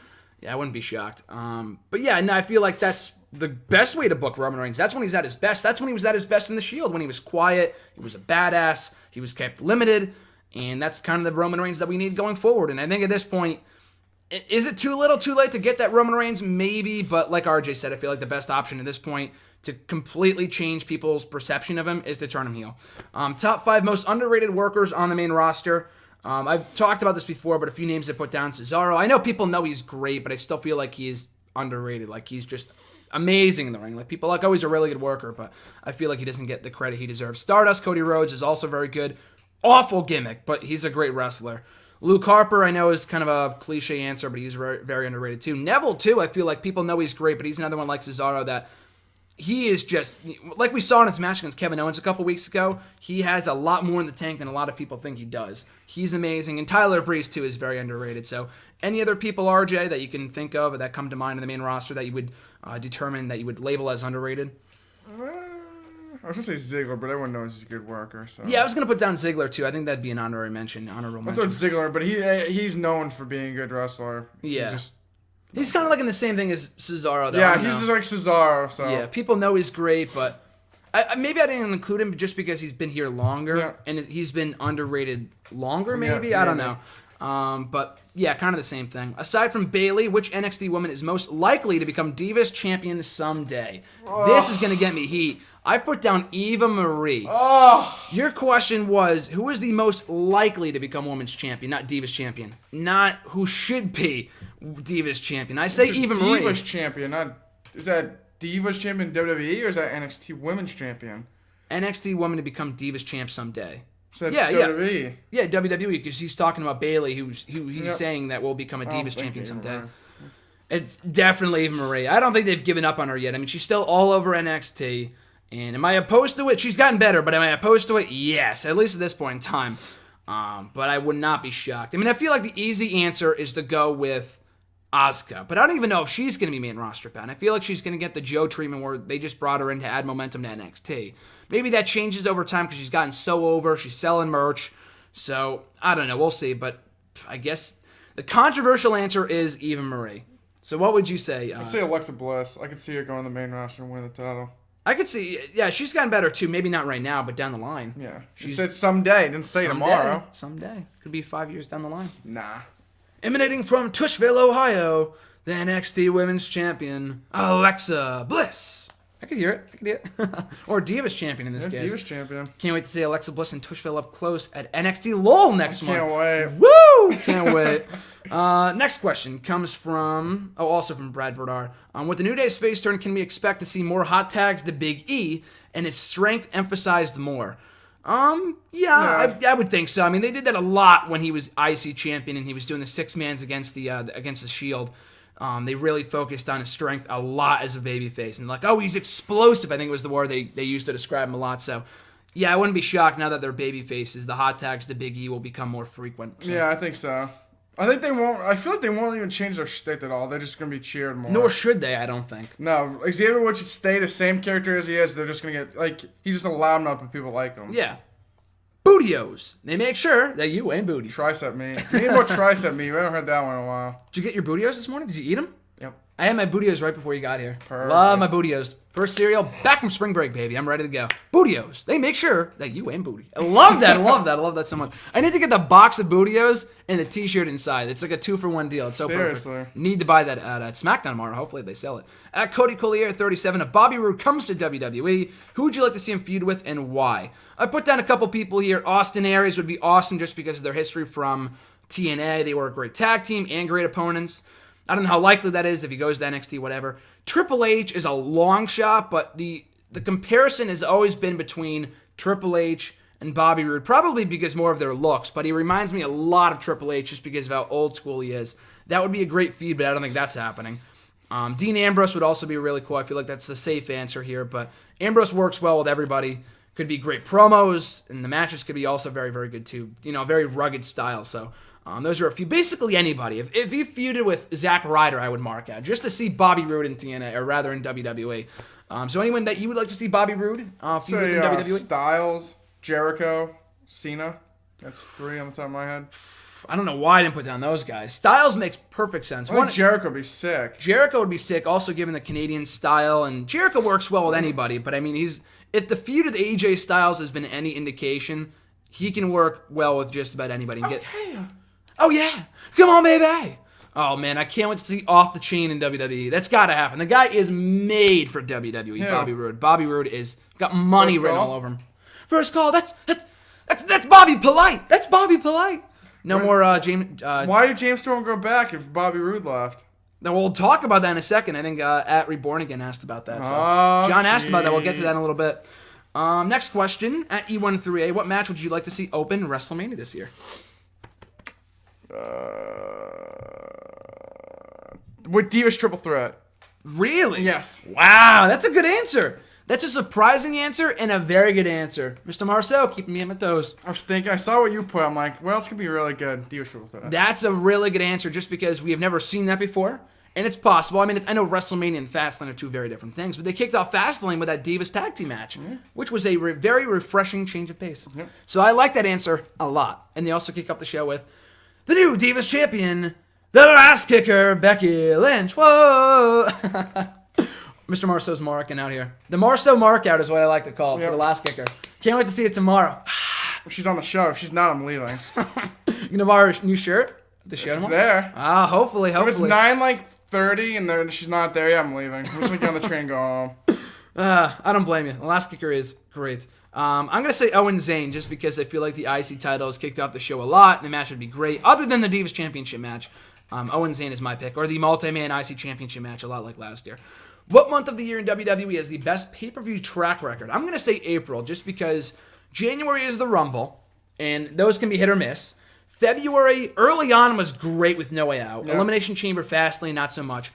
Yeah, I wouldn't be shocked. I feel like that's the best way to book Roman Reigns. That's when he's at his best. That's when he was at his best in the Shield, when he was quiet, he was a badass, he was kept limited, and that's kind of the Roman Reigns that we need going forward. And I think at this point, is it too little, too late to get that Roman Reigns? Maybe, but like RJ said, I feel like the best option at this point to completely change people's perception of him is to turn him heel. Top 5 most underrated workers on the main roster. I've talked about this before, but a few names to put down. Cesaro. I know people know he's great, but I still feel like he's underrated. Like, he's just amazing in the ring. Like, people like, oh, he's a really good worker, but I feel like he doesn't get the credit he deserves. Stardust, Cody Rhodes is also very good. Awful gimmick, but he's a great wrestler. Luke Harper, I know, is kind of a cliche answer, but he's very, very underrated too. Neville, too, I feel like people know he's great, but he's another one like Cesaro that he is just, like we saw in his match against Kevin Owens a couple weeks ago, he has a lot more in the tank than a lot of people think he does. He's amazing, and Tyler Breeze, too, is very underrated. So any other people, RJ, that you can think of or that come to mind in the main roster that you would determine that you would label as underrated? I was going to say Ziggler, but everyone knows he's a good worker. So. Yeah, I was going to put down Ziggler, too. I think that'd be an honorable mention. I thought Ziggler, but he's known for being a good wrestler. Yeah. He's kind of like in the same thing as Cesaro, though. Yeah, he's just like Cesaro. So. Yeah, people know he's great, but maybe I didn't include him just because he's been here longer and he's been underrated longer, maybe? Yeah, I don't know. But yeah, kind of the same thing. Aside from Bayley, which NXT woman is most likely to become Divas Champion someday? This is going to get me heat. I put down Eva Marie. Your question was, who is the most likely to become Women's Champion, not Divas Champion? Not who should be Divas Champion. I say Eva Marie. Divas Champion, is that Divas Champion WWE or is that NXT Women's Champion? NXT woman to become Divas Champ someday. So that's WWE. Yeah, WWE, because he's talking about Bayley, he's saying that will become a Divas Champion someday. It's definitely Eva Marie. I don't think they've given up on her yet. I mean, she's still all over NXT. And am I opposed to it? She's gotten better, but am I opposed to it? Yes, at least at this point in time. But I would not be shocked. I mean, I feel like the easy answer is to go with Asuka, but I don't even know if she's going to be main roster bound. I feel like she's going to get the Joe treatment where they just brought her in to add momentum to NXT. Maybe that changes over time because she's gotten so over. She's selling merch. So, I don't know. We'll see. But I guess the controversial answer is Eva Marie. So what would you say? I'd say Alexa Bliss. I could see her going to the main roster and win the title. I could see, she's gotten better too. Maybe not right now, but down the line. Yeah. She said someday. Didn't say tomorrow. Someday. Could be 5 years down the line. Nah. Emanating from Tushville, Ohio, the NXT Women's Champion, Alexa Bliss. I could hear it. Or Divas Champion in this case. Divas Champion. Can't wait to see Alexa Bliss and Tushville up close at NXT Lowell next month. Can't wait. Woo! Can't wait. Next question comes from, also from Brad Bernard. With the New Day's face turn, can we expect to see more hot tags to Big E and his strength emphasized more? I would think so. I mean, they did that a lot when he was IC champion and he was doing the 6-mans against the Shield. They really focused on his strength a lot as a babyface. And like, oh, he's explosive, I think was the word they used to describe him a lot. So, yeah, I wouldn't be shocked now that they're babyfaces. The hot tags to Big E will become more frequent. So. Yeah, I think so. I think they won't. I feel like they won't even change their shtick at all. They're just going to be cheered more. Nor should they, I don't think. No, Xavier Woods should stay the same character as he is. They're just going to get, he's just a loudmouth and people like him. Yeah. Bootios. They make sure that you ain't booty. Tricep meat. We need more tricep meat. We haven't heard that one in a while. Did you get your Bootios this morning? Did you eat them? Yep. I had my Bootios right before you got here. Perfect. Love my Bootios. First cereal, back from spring break, baby. I'm ready to go. Bootios. They make sure that you ain't booty. I love that. I love that so much. I need to get the box of Bootios and the t-shirt inside. It's like a 2-for-1 deal. It's so perfect. Need to buy that at SmackDown tomorrow. Hopefully they sell it. At Cody Collier 37, if Bobby Roode comes to WWE, who would you like to see him feud with and why? I put down a couple people here. Austin Aries would be awesome just because of their history from TNA. They were a great tag team and great opponents. I don't know how likely that is if he goes to NXT, whatever. Triple H is a long shot, but the comparison has always been between Triple H and Bobby Roode, probably because more of their looks, but he reminds me a lot of Triple H just because of how old school he is. That would be a great feud, but I don't think that's happening. Dean Ambrose would also be really cool. I feel like that's the safe answer here, but Ambrose works well with everybody. Could be great promos, and the matches could be also very, very good too. Very rugged style, so those are a few. Basically anybody. If he feuded with Zack Ryder, I would mark out, just to see Bobby Roode in TNA, or rather in WWE. So anyone that you would like to see Bobby Roode feud with in WWE? Styles, Jericho, Cena. That's 3 on the top of my head. I don't know why I didn't put down those guys. Styles makes perfect sense. I think Jericho would be sick. Jericho would be sick, also given the Canadian style, and Jericho works well with anybody, but I mean, if the feud of the AJ Styles has been any indication, he can work well with just about anybody. And oh yeah, come on, baby. Oh man, I can't wait to see Off the Chain in WWE. That's got to happen. The guy is made for WWE. Yeah. Bobby Roode. Bobby Roode is got money written all over him. First call. That's Bobby Polite. That's Bobby Polite. No more James. Why did James Storm go back if Bobby Roode left? Now, we'll talk about that in a second. I think at Reborn Again asked about that. So John asked about that. We'll get to that in a little bit. Next question, at E13A, what match would you like to see open WrestleMania this year? With Divas Triple Threat. Really? Yes. Wow, that's a good answer. That's a surprising answer and a very good answer. Mr. Marceau, keeping me on my toes. I was thinking, I saw what you put. I'm like, well, it's going to be really good. Divas Triple Threat. That's a really good answer just because we have never seen that before. And it's possible. I mean, I know WrestleMania and Fastlane are two very different things, but they kicked off Fastlane with that Divas Tag Team match, which was a very refreshing change of pace. So I like that answer a lot. And they also kick off the show with the new Divas Champion, the Last Kicker, Becky Lynch. Whoa! Mr. Marceau's marking out here. The Marceau mark out is what I like to call it for the Last Kicker. Can't wait to see it tomorrow. She's on the show. If she's not, I'm leaving. You gonna buy her a new shirt? The show it's there. Hopefully. If it's 9:30 and then she's not there, I'm leaving. I'm just gonna get on the train and go home. I don't blame you. The Last Kicker is great. I'm going to say Owen Zane just because I feel like the IC title has kicked off the show a lot and the match would be great. Other than the Divas Championship match, Owen Zane is my pick. Or the multi-man IC Championship match, a lot like last year. What month of the year in WWE has the best pay-per-view track record? I'm going to say April just because January is the Rumble, and those can be hit or miss. February, early on, was great with No Way Out. Yeah. Elimination Chamber, Fastlane, not so much.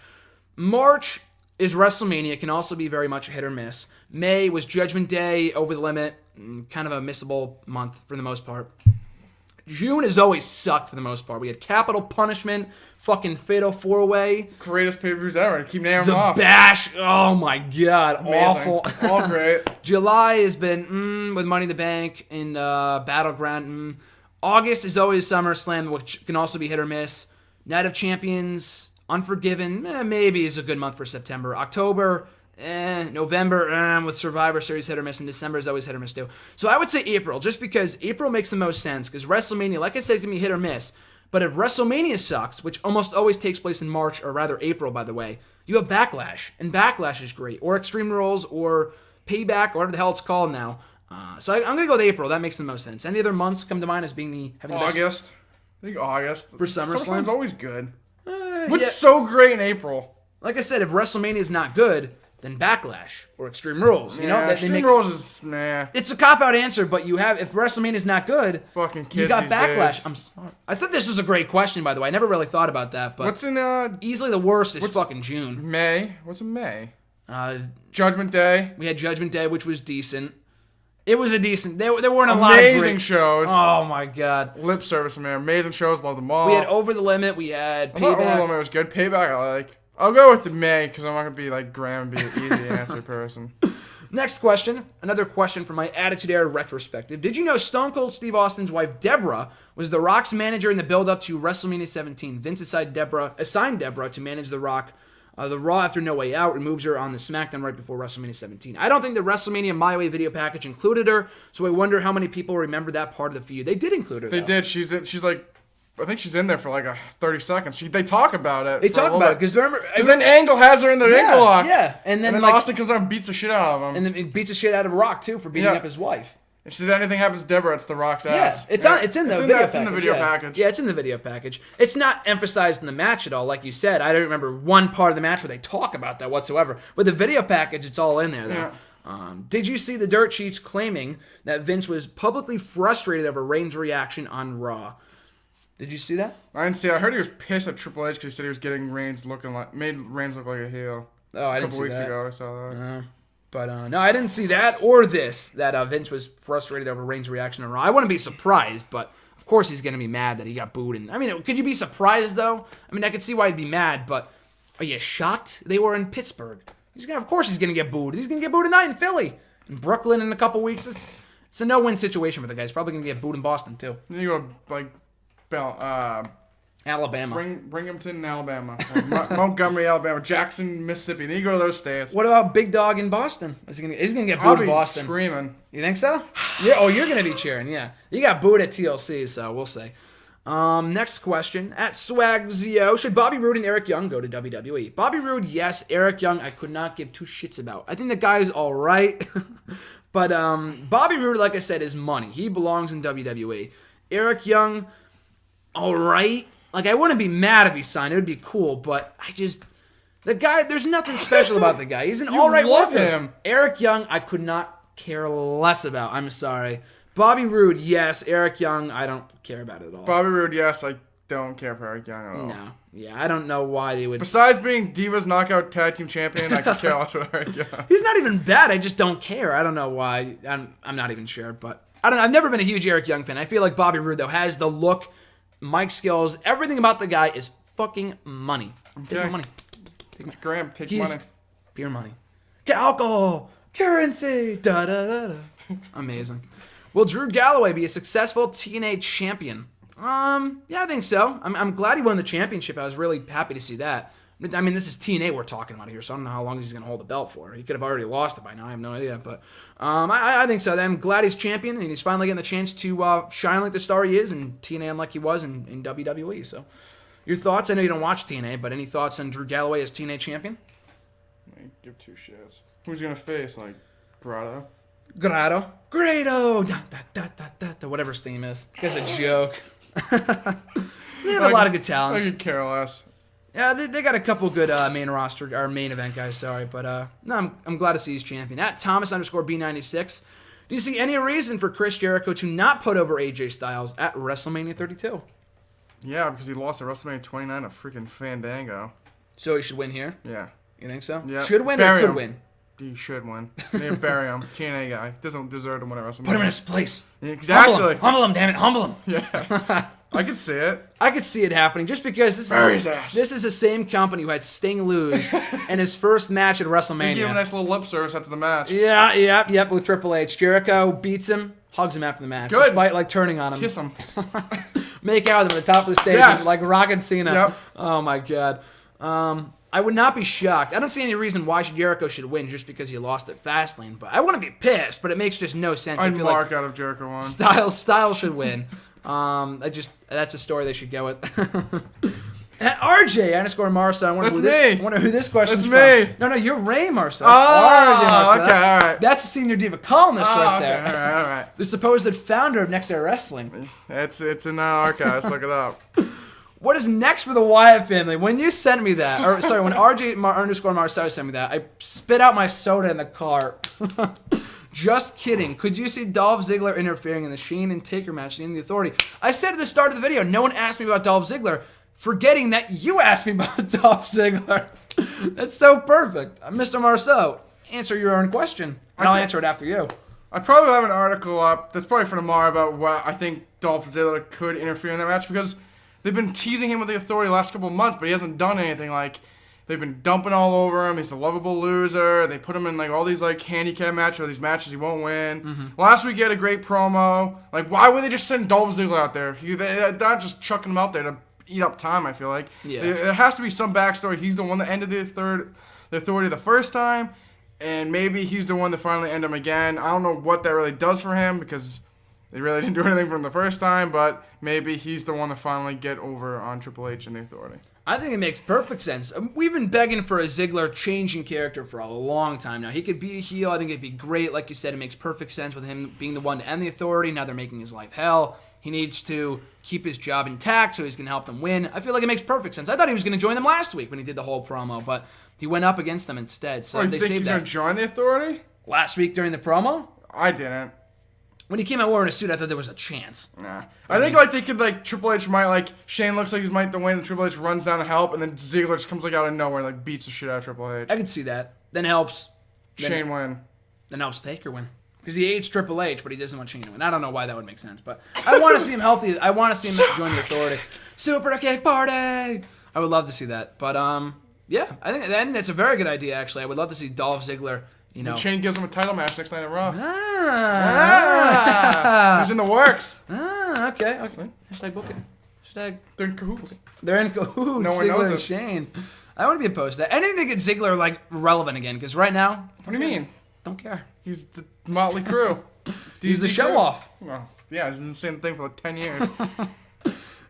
March is WrestleMania, can also be very much a hit or miss. May was Judgment Day, Over the Limit, kind of a missable month for the most part. June has always sucked for the most part. We had Capital Punishment, fucking Fatal 4-Way. Greatest pay-per-views ever. Keep naming them off. The Bash. Oh my God. Amazing. Awful. All great. July has been with Money in the Bank and Battleground. August is always SummerSlam, which can also be hit or miss. Night of Champions, Unforgiven, maybe is a good month for September. October, November, with Survivor Series hit or miss, and December is always hit or miss too. So I would say April, just because April makes the most sense, because WrestleMania, like I said, can be hit or miss. But if WrestleMania sucks, which almost always takes place in March, or rather April, by the way, you have Backlash, and Backlash is great, or Extreme Rules, or Payback, or whatever the hell it's called now. So I'm going to go with April. That makes the most sense. Any other months come to mind as being having the August. best? I think August. For SummerSlam? SummerSlam's always good. What's so great in April? Like I said, if WrestleMania is not good, then Backlash or Extreme Rules. You know, Extreme Rules is nah. It's a cop-out answer, but if WrestleMania is not good, fucking kids you got these Backlash. days. I'm smart. I thought this was a great question, by the way. I never really thought about that, but what's in easily the worst is fucking June. May. What's in May? Judgment Day. We had Judgment Day, which was decent. It was a decent. There weren't a lot of amazing shows. Oh my God. Lip service from there. Amazing shows. Love them all. We had Over the Limit. We had Payback. Over the Limit was good. Payback I like. I'll go with the May because I'm not gonna be like Graham and be an easy answer person. Next question. Another question from my Attitude Era retrospective. Did you know Stone Cold Steve Austin's wife Deborah was The Rock's manager in the build-up to WrestleMania 17? Vince assigned Deborah to manage The Rock. The Raw after No Way Out removes her on the SmackDown right before WrestleMania 17. I don't think the WrestleMania My Way video package included her, so I wonder how many people remember that part of the feud. They did include her, They did. She's like, I think she's in there for like 30 seconds. They talk about it. They talk about it because remember, then Angle has her in the Angle lock. Yeah, and then Austin comes out and beats the shit out of him. And then he beats the shit out of Rock too for beating up his wife. If anything happens to Deborah, it's The Rock's ass. Yeah, it's in the video package. It's in the video package. Yeah, it's in the video package. It's not emphasized in the match at all, like you said. I don't remember one part of the match where they talk about that whatsoever. But the video package, it's all in there, though. Yeah. Did you see the dirt sheets claiming that Vince was publicly frustrated over Reigns' reaction on Raw? Did you see that? I didn't see it. I heard he was pissed at Triple H because he said he was getting made Reigns look like a heel. Oh, I didn't see that. A couple weeks ago, I saw that. But no, I didn't see that or this, that Vince was frustrated over Reigns' reaction on Raw. I wouldn't be surprised, but of course he's going to be mad that he got booed. And I mean, could you be surprised, though? I mean, I could see why he'd be mad, but are you shocked? They were in Pittsburgh. Of course he's going to get booed. He's going to get booed tonight in Philly. In Brooklyn in a couple weeks. It's a no-win situation for the guy. He's probably going to get booed in Boston, too. Then you go to, like, Alabama. Binghamton, Alabama. Montgomery, Alabama. Jackson, Mississippi. Then you go to those states. What about Big Dog in Boston? He's gonna get booed in Boston. Screaming. You think so? Yeah. Oh, you're gonna be cheering. Yeah. You got booed at TLC, so we'll see. Next question at Swagzio: should Bobby Roode and Eric Young go to WWE? Bobby Roode, yes. Eric Young, I could not give two shits about. I think the guy's all right, but Bobby Roode, like I said, is money. He belongs in WWE. Eric Young, all right. Like, I wouldn't be mad if he signed. It would be cool, but the guy, there's nothing special about the guy. He's an all right love worker. Him. Eric Young, I could not care less about. I'm sorry. Bobby Roode, yes. Eric Young, I don't care about it at all. Bobby Roode, yes. I don't care for Eric Young at all. No. Yeah, I don't know why they would. Besides being Divas Knockout Tag Team Champion, I could care less about Eric Young. He's not even bad. I just don't care. I don't know why. I'm not even sure, but I've never been a huge Eric Young fan. I feel like Bobby Roode, though, has the look, mic skills, everything about the guy is fucking money. Take my money. It's Graham. Take money. Beer money. Get alcohol. Currency. Da da da da. Amazing. Will Drew Galloway be a successful TNA champion? Yeah, I think so. I'm glad he won the championship. I was really happy to see that. I mean, this is TNA we're talking about here, so I don't know how long he's going to hold the belt for. He could have already lost it by now. I have no idea. But I think so. I'm glad he's champion, and he's finally getting the chance to shine like the star he is in TNA and like he was in WWE. So, your thoughts? I know you don't watch TNA, but any thoughts on Drew Galloway as TNA champion? I give two shits. Who's going to face? Like, Grotto? Grado. Da, da, da, da, da, da, whatever his theme is. It's a joke. They have a lot of good talents. I could care less. Yeah, they got a couple good main roster or main event guys. Sorry, but no, I'm glad to see he's champion. At Thomas_B96, do you see any reason for Chris Jericho to not put over AJ Styles at WrestleMania 32? Yeah, because he lost at WrestleMania 29 a freaking Fandango. So he should win here. Yeah. You think so? Yeah. Should win or could win? He should win. They bury him. TNA guy doesn't deserve to win at WrestleMania. Put him in his place. Exactly. Humble him, damn it, humble him. Yeah. I could see it. I could see it happening just because this is the same company who had Sting lose in his first match at WrestleMania. He gave him a nice little lip service after the match. Yep, with Triple H. Jericho beats him, hugs him after the match. Good. Despite like turning on him. Kiss him. Make out with him at the top of the stage, yes. like Rock and Cena. Yep. Oh my God. I would not be shocked. I don't see any reason why Jericho should win just because he lost at Fastlane. But I wouldn't be pissed, but it makes just no sense. I'd mark out if Jericho won. Styles should win. That's a story they should go with. At RJ_Marceau. I wonder who this question's from. That's me. No, you're Ray Marceau. Oh, okay, all right. That's a Senior Diva columnist right there. All right. The supposed founder of Next Era Wrestling. It's in the archives. Look it up. What is next for the Wyatt family? When you sent me that, when RJ_Marceau sent me that, I spit out my soda in the car. Just kidding. Could you see Dolph Ziggler interfering in the Shane and Taker match in the Authority? I said at the start of the video, no one asked me about Dolph Ziggler, forgetting that you asked me about Dolph Ziggler. That's so perfect. Mr. Marceau, answer your own question, and I'll answer it after you. I probably have an article up that's probably for tomorrow about what I think Dolph Ziggler could interfere in that match because they've been teasing him with the Authority the last couple of months, but he hasn't done anything. Like, they've been dumping all over him. He's a lovable loser. They put him in like all these like handicap matches or these matches he won't win. Mm-hmm. Last week he had a great promo. Like, why would they just send Dolph Ziggler out there? They're not just chucking him out there to eat up time, I feel like. Yeah. There has to be some backstory. He's the one that ended the Authority the first time, and maybe he's the one that finally ended him again. I don't know what that really does for him because they really didn't do anything for him the first time, but maybe he's the one to finally get over on Triple H and the Authority. I think it makes perfect sense. We've been begging for a Ziggler change in character for a long time now. He could be a heel. I think it'd be great. Like you said, it makes perfect sense with him being the one to end the Authority. Now they're making his life hell. He needs to keep his job intact, so he's going to help them win. I feel like it makes perfect sense. I thought he was going to join them last week when he did the whole promo, but he went up against them instead. So you they think saved he's that. going to join the Authority? Last week during the promo? I didn't. When he came out wearing a suit, I thought there was a chance. Nah. I think like they could like Triple H might like Shane looks like he's might the win, and Triple H runs down to help, and then Ziggler just comes like out of nowhere and like beats the shit out of Triple H. I could see that. Then helps Shane win. Then helps Taker win. Because he hates Triple H, but he doesn't want Shane to win. I don't know why that would make sense, but I want to see him help I want to see him join the Authority. Super Kick Party! I would love to see that. But yeah, I think that's a very good idea actually. I would love to see Dolph Ziggler. You know, and Shane gives him a title match next night at Raw. It's in the works. Okay. Hashtag book it. Hashtag. They're in cahoots. They're in cahoots. No one Ziggler knows and it. Shane. I want to be opposed to that. Anything to get Ziggler like relevant again, because right now, What do you mean? don't care. He's the Motley Crue. He's the DZ show Crew. off. Well, yeah, he's been the same thing for like 10 years.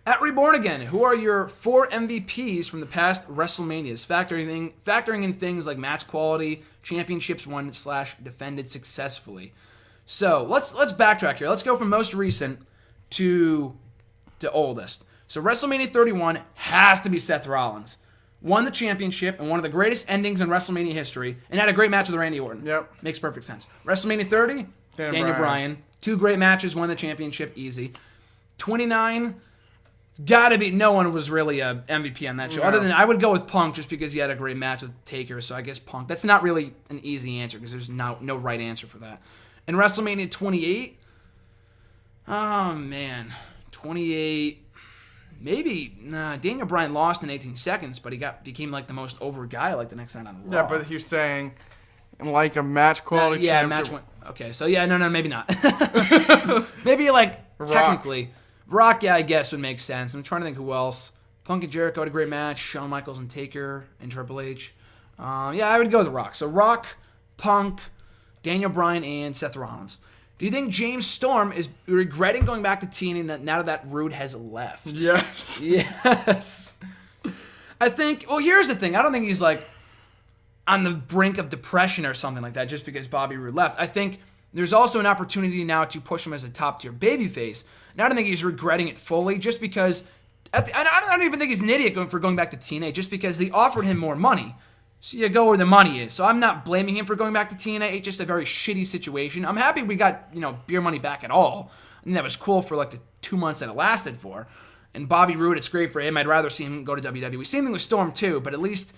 At Reborn Again, who are your 4 MVPs from the past WrestleManias, factoring in things like match quality, championships won / defended successfully. So let's backtrack here. Let's go from most recent to oldest. So WrestleMania 31 has to be Seth Rollins. Won the championship and one of the greatest endings in WrestleMania history, and had a great match with Randy Orton. Yep. Makes perfect sense. WrestleMania 30, Daniel Bryan. 2 great matches, won the championship, easy. 29, gotta be, no one was really a MVP on that show. No. Other than, I would go with Punk just because he had a great match with Taker, so I guess Punk. That's not really an easy answer because there's no right answer for that. And WrestleMania 28, oh man, 28, maybe, Daniel Bryan lost in 18 seconds, but he became like the most over guy like the next night on Raw. Yeah, but he's saying like a match quality yeah, championship. match went. Okay, so yeah, no, maybe not. Maybe like Rock. technically, Rock, yeah, I guess would make sense. I'm trying to think who else. Punk and Jericho had a great match. Shawn Michaels and Taker and Triple H. Yeah, I would go with Rock. So Rock, Punk, Daniel Bryan, and Seth Rollins. Do you think James Storm is regretting going back to TNA now that Roode has left? Yes. Yes. I think, well, here's the thing. I don't think he's like on the brink of depression or something like that just because Bobby Roode left. I think there's also an opportunity now to push him as a top-tier babyface. And I don't think he's regretting it fully just because, I don't even think he's an idiot for going back to TNA just because they offered him more money. So you go where the money is. So I'm not blaming him for going back to TNA. It's just a very shitty situation. I'm happy we got, beer money back at all. And that was cool for like the 2 months that it lasted for. And Bobby Roode, it's great for him. I'd rather see him go to WWE. Same thing with Storm too, but at least...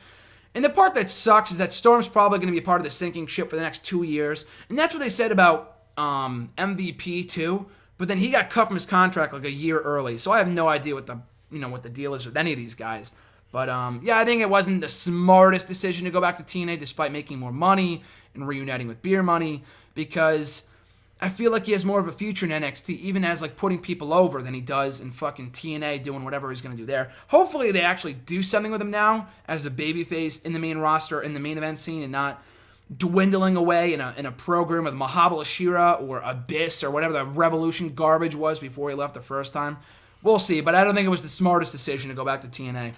And the part that sucks is that Storm's probably going to be a part of the sinking ship for the next 2 years. And that's what they said about MVP too. But then he got cut from his contract like a year early. So I have no idea what the deal is with any of these guys. But yeah, I think it wasn't the smartest decision to go back to TNA despite making more money and reuniting with beer money, because I feel like he has more of a future in NXT, even as like putting people over than he does in fucking TNA doing whatever he's going to do there. Hopefully they actually do something with him now as a babyface in the main roster, in the main event scene, and not dwindling away in a program with Mahabali Shira or Abyss or whatever the Revolution garbage was before he left the first time. We'll see, but I don't think it was the smartest decision to go back to TNA.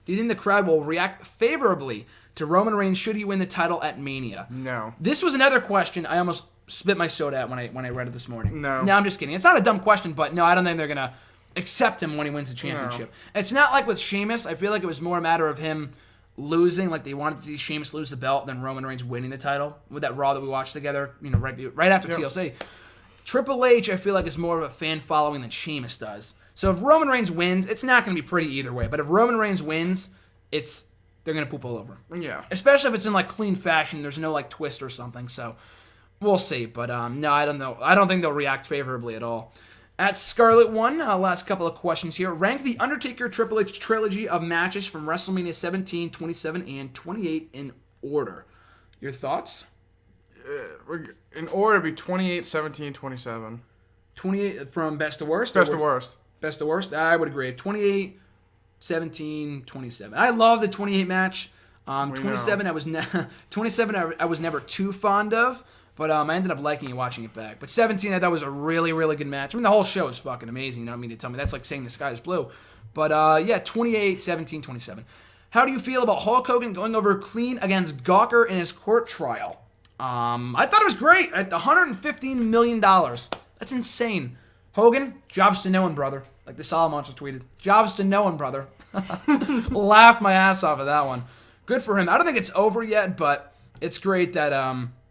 Do you think the crowd will react favorably to Roman Reigns should he win the title at Mania? No. This was another question I almost spit my soda at when I read it this morning. No. No, I'm just kidding. It's not a dumb question, but no, I don't think they're going to accept him when he wins the championship. No. It's not like with Sheamus. I feel like it was more a matter of him losing. Like they wanted to see Sheamus lose the belt than Roman Reigns winning the title with that Raw that we watched together, right after TLC. Triple H, I feel like, is more of a fan following than Sheamus does. So if Roman Reigns wins, it's not going to be pretty either way. But if Roman Reigns wins, they're going to poop all over. Yeah. Especially if it's in like clean fashion. There's no like twist or something. So we'll see. But no, I don't know. I don't think they'll react favorably at all. At Scarlet 1, last couple of questions here. Rank the Undertaker Triple H trilogy of matches from WrestleMania 17, 27, and 28 in order. Your thoughts? In order, it'd be 28, 17, 27. 28 from best to worst? Best to worst. Best to worst? I would agree. 28, 17, 27. I love the 28 match. 27 I was 27 I was never too fond of, but I ended up liking it watching it back. But 17 I thought was a really, really good match. I mean, the whole show is fucking amazing. You don't mean to tell me that's like saying the sky is blue. But yeah, 28, 17, 27. How do you feel about Hulk Hogan going over clean against Gawker in his court trial? I thought it was great at $115 million. That's insane. Hogan, jobs to no one, brother. Like the Salamonster tweeted. Jobs to no one, brother. Laughed my ass off of that one. Good for him. I don't think it's over yet, but it's great that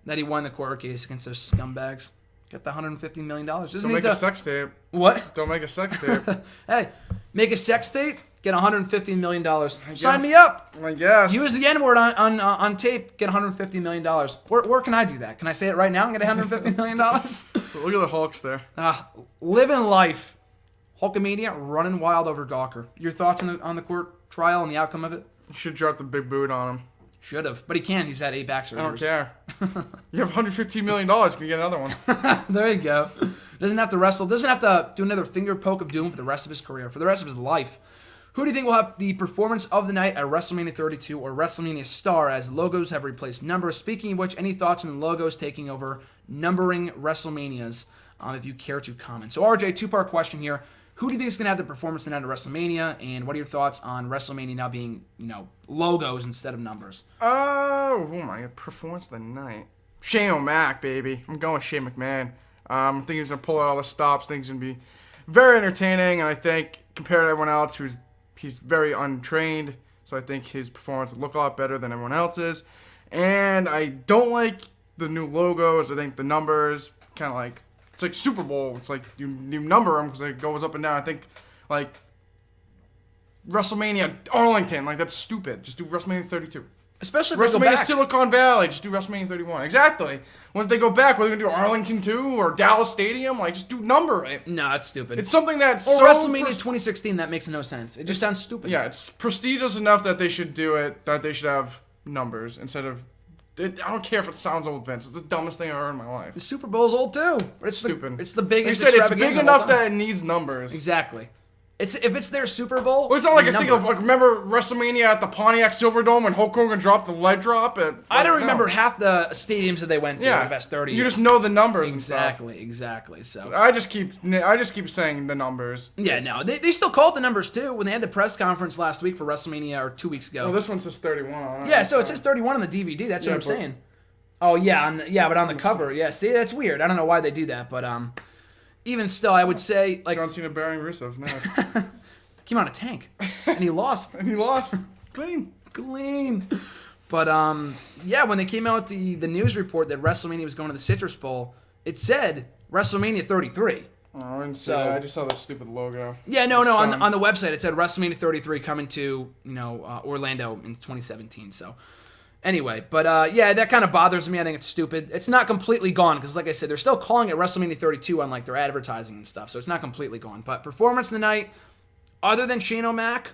that he won the court case against those scumbags. Got the $150 million. Don't make a sex tape. What? Don't make a sex tape. Hey, make a sex tape, get $150 million. Sign me up. I guess. Use the N-word on tape, get $150 million. Where can I do that? Can I say it right now and get $150 million? Look at the Hulks there. Living life. Hulkamania running wild over Gawker. Your thoughts on the court trial and the outcome of it? You should drop the big boot on him. Should have, but he can't. He's had 8 back surgeries. I don't care. You have $115 million. Can you get another one? There you go. Doesn't have to wrestle. Doesn't have to do another finger poke of doom for the rest of his career, for the rest of his life. Who do you think will have the performance of the night at WrestleMania 32 or WrestleMania Star, as logos have replaced numbers? Speaking of which, any thoughts on the logos taking over numbering WrestleManias, if you care to comment. So RJ, 2-part question here. Who do you think is going to have the performance tonight at WrestleMania, and what are your thoughts on WrestleMania now being, logos instead of numbers? Oh my God, performance of the night. Shane O'Mac, baby. I'm going with Shane McMahon. I think he's going to pull out all the stops. I think he's going to be very entertaining, and I think compared to everyone else, he's very untrained, so I think his performance will look a lot better than everyone else's. And I don't like the new logos. I think the numbers kind of like... It's like Super Bowl. It's like you number them because it goes up and down. I think, like, WrestleMania Arlington, like, that's stupid. Just do WrestleMania 32. Especially if they go WrestleMania back. Silicon Valley, just do WrestleMania 31. Exactly. When they go back, what are they going to do, Arlington 2 or Dallas Stadium? Like, just do number it. No, it's stupid. It's something that's or so... WrestleMania 2016, that makes no sense. It just sounds stupid. Yeah, it's prestigious enough that they should do it, that they should have numbers instead of... I don't care if it sounds old, Vince. It's the dumbest thing I've ever heard in my life. The Super Bowl's old too. But it's stupid. It's the biggest. They said it's big enough that it needs numbers. Exactly. If it's their Super Bowl. Well, it's not like I think of, like, remember WrestleMania at the Pontiac Silverdome when Hulk Hogan dropped the lead drop? I don't remember half the stadiums that they went to in the past 30 years. You just know the numbers. Exactly. So I just keep saying the numbers. Yeah, no, they still called the numbers too when they had the press conference last week for WrestleMania or 2 weeks ago. Well, this one says 31. Yeah, so it says 31 on the DVD. That's what I'm saying. Oh yeah, but on the cover, yeah. See, that's weird. I don't know why they do that, but even still, I would say like John Cena burying Rusev. No. Came out a tank, and he lost. Clean. But yeah, when they came out with the news report that WrestleMania was going to the Citrus Bowl, it said WrestleMania 33. Oh, I didn't see that. I just saw the stupid logo. Yeah, no. On the website, it said WrestleMania 33 coming to Orlando in 2017. So anyway, but yeah, that kind of bothers me. I think it's stupid. It's not completely gone because, like I said, they're still calling it WrestleMania 32 on like their advertising and stuff. So it's not completely gone. But performance of the night. Other than Shane O'Mac,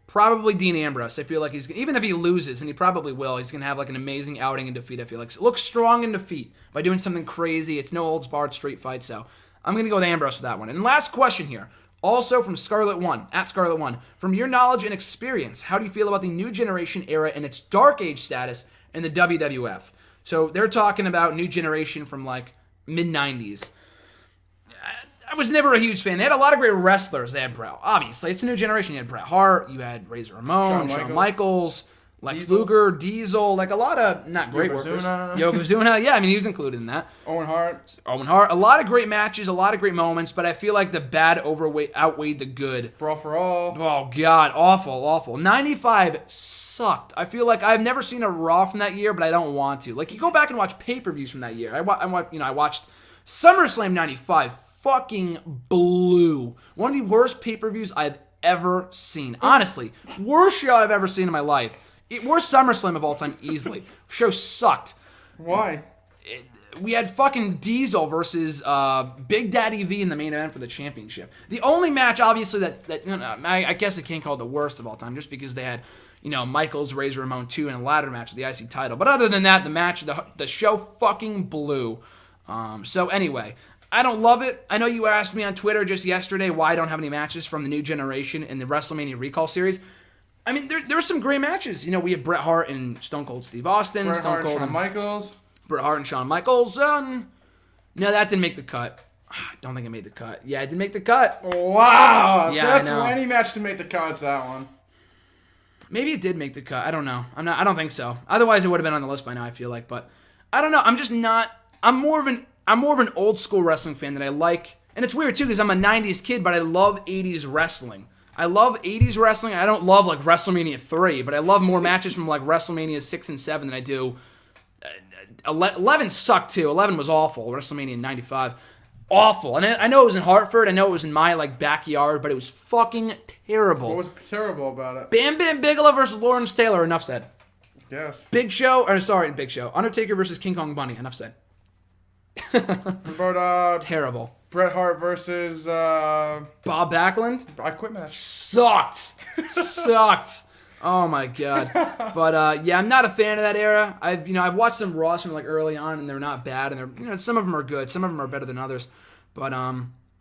probably Dean Ambrose. I feel like even if he loses, and he probably will, he's going to have like an amazing outing in defeat, I feel like. So looks strong in defeat by doing something crazy. It's no holds barred street fight, so I'm going to go with Ambrose for that one. And last question here, also from Scarlet1, at Scarlet1. From your knowledge and experience, how do you feel about the new generation era and its dark age status in the WWF? So they're talking about new generation from like mid-90s. I was never a huge fan. They had a lot of great wrestlers. They had obviously, it's a new generation. You had Bret Hart, you had Razor Ramon, Shawn Michaels, Lex Luger, Diesel, like a lot of not great workers. Yokozuna, yeah, I mean he was included in that. Owen Hart, a lot of great matches, a lot of great moments, but I feel like the bad outweighed the good. Brawl for All. Oh God, awful. 95 sucked. I feel like I've never seen a Raw from that year, but I don't want to. Like you go back and watch pay-per-views from that year. I watched SummerSlam 95. Fucking blew. One of the worst pay-per-views I've ever seen. Honestly, worst show I've ever seen in my life. Worst SummerSlam of all time, easily. Show sucked. Why? We had fucking Diesel versus Big Daddy V in the main event for the championship. The only match, obviously, I guess I can't call it the worst of all time, just because they had, Michaels, Razor Ramon 2 in a ladder match of the IC title. But other than that, the show fucking blew. So anyway, I don't love it. I know you asked me on Twitter just yesterday why I don't have any matches from the new generation in the WrestleMania Recall series. I mean, there's some great matches. We had Bret Hart and Stone Cold Steve Austin. Bret Hart and Shawn Michaels. No, that didn't make the cut. I don't think it made the cut. Yeah, it did make the cut. Wow. Yeah, That's I know. any match to make the cuts, that one. Maybe it did make the cut. I don't know. I don't think so. Otherwise, it would have been on the list by now, I feel like. But I don't know. I'm just not. I'm more of an old school wrestling fan that I like. And it's weird, too, because I'm a 90s kid, but I love 80s wrestling. I love 80s wrestling. I don't love, like, WrestleMania 3, but I love more matches from, like, WrestleMania 6 and 7 than I do. 11 sucked, too. 11 was awful. WrestleMania 95. Awful. And I know it was in Hartford. I know it was in my, like, backyard, but it was fucking terrible. What was terrible about it? Bam Bam Bigelow versus Lawrence Taylor. Enough said. Yes. Big Show. Undertaker versus King Kong Bunny. Enough said. What about Terrible. Bret Hart versus Bob Backlund. I quit match. Sucked. Oh my god. But yeah, I'm not a fan of that era. I've watched some Raws from like early on, and they're not bad, and they're some of them are good, some of them are better than others. But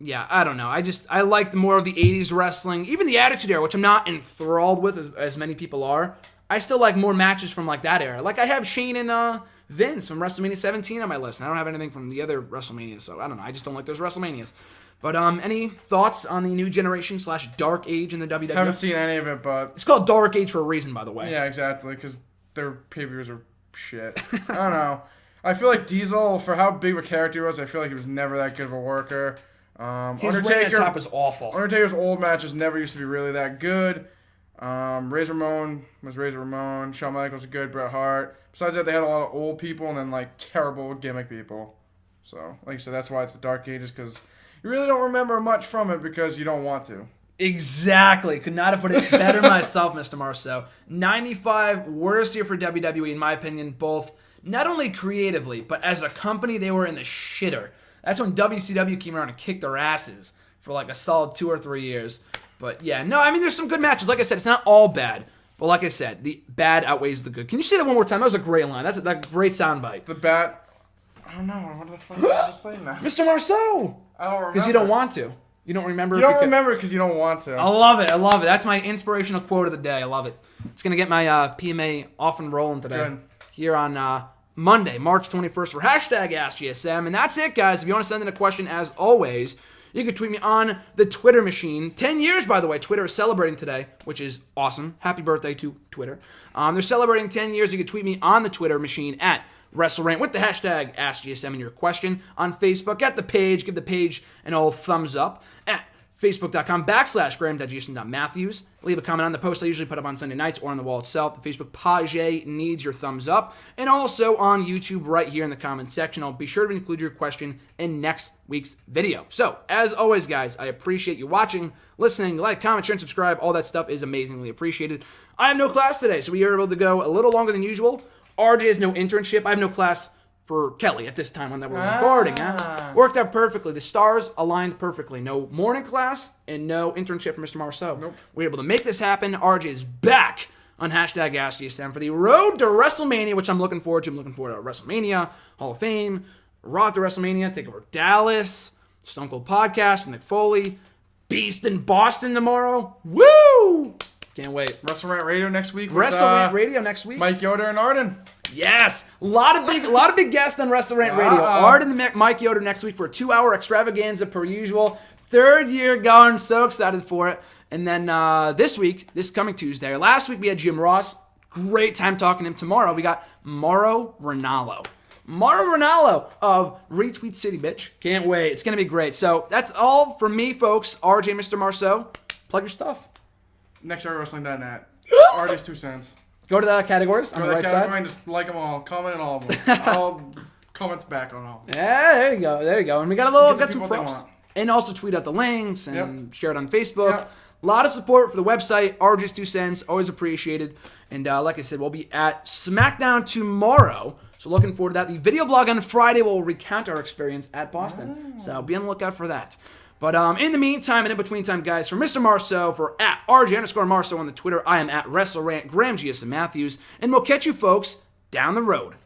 yeah, I don't know. I like more of the 80s wrestling, even the Attitude Era, which I'm not enthralled with as many people are. I still like more matches from like that era. Like I have Shane and Vince from WrestleMania 17 on my list. And I don't have anything from the other WrestleManias, so I don't know. I just don't like those WrestleManias. But any thoughts on the new generation / Dark Age in the WWE? Haven't seen any of it, but It's called Dark Age for a reason, by the way. yeah, exactly, because their pay-per-views are shit. I don't know. I feel like Diesel, for how big of a character he was, I feel like he was never that good of a worker. His reign at top was awful. Undertaker's old matches never used to be really that good. Razor Ramon was Razor Ramon. Shawn Michaels was good. Bret Hart. Besides that, they had a lot of old people and then like terrible gimmick people. So, like you said, that's why it's the Dark Ages, because you really don't remember much from it because you don't want to. Exactly. Could not have put it better myself, Mr. Marceau. 95, worst year for WWE, in my opinion, both not only creatively, but as a company, they were in the shitter. That's when WCW came around and kicked their asses for like a solid 2 or 3 years. But yeah, no, I mean, there's some good matches. Like I said, it's not all bad. But like I said, the bad outweighs the good. Can you say that one more time? That was a great line. That's a great soundbite. The bat. I don't know. What the fuck did I just say now? Mr. Marceau! I don't remember. Because you don't want to. You don't remember. You don't remember because you don't want to. I love it. That's my inspirational quote of the day. I love it. It's going to get my PMA off and rolling today. Good. Here on Monday, March 21st for #AskGSM. And that's it, guys. If you want to send in a question, as always, you can tweet me on the Twitter machine. 10 years, by the way. Twitter is celebrating today, which is awesome. Happy birthday to Twitter. They're celebrating 10 years. You can tweet me on the Twitter machine at WrestleRant with the #AskGSM and your question. On Facebook, at the page, give the page an old thumbs up at facebook.com/Graham.Jason.Matthews. Leave a comment on the post I usually put up on Sunday nights or on the wall itself. The Facebook page needs your thumbs up. And also on YouTube right here in the comment section. I'll be sure to include your question in next week's video. So, as always, guys, I appreciate you watching, listening, like, comment, share, and subscribe. All that stuff is amazingly appreciated. I have no class today, so we are able to go a little longer than usual. RJ has no internship. I have no class for Kelly at this time on that we're recording. Huh? Worked out perfectly. The stars aligned perfectly. No morning class and no internship for Mr. Marceau. Nope. We were able to make this happen. RJ is back on #AskGSM for the road to WrestleMania, which I'm looking forward to. I'm looking forward to WrestleMania, Hall of Fame, Raw to WrestleMania, take over Dallas, Stone Cold Podcast with Nick Foley, Beast in Boston tomorrow. Woo! Can't wait. WrestleRant Radio next week. WrestleRant Radio next week. Mike Yoder and Arden. Yes, a lot of big guests on WrestleRant Radio. Arden and Mike Yoder next week for a 2-hour extravaganza per usual. 3rd year going, so excited for it. And then this coming Tuesday, last week we had Jim Ross. Great time talking to him. Tomorrow we got Mauro Ranallo. Mauro Ranallo of Retweet City, bitch. Can't wait. It's going to be great. So that's all from me, folks. RJ, Mr. Marceau, plug your stuff. NextWrestling.net. Artist 2 cents. Go to the categories on Go the to right that side. category and just like them all. Comment on all of them. I'll comment back on all of them. Yeah, there you go. And we got some people they props. want. And also tweet out the links and share it on Facebook. Yep. A lot of support for the website. RJ's 2 cents. Always appreciated. And like I said, we'll be at SmackDown tomorrow. So looking forward to that. The video blog on Friday will recount our experience at Boston. So be on the lookout for that. But in the meantime and in between time, guys, for Mr. Marceau, for at RJ_Marceau on the Twitter, I am at WrestleRant, Graham GSM Matthews, and we'll catch you folks down the road.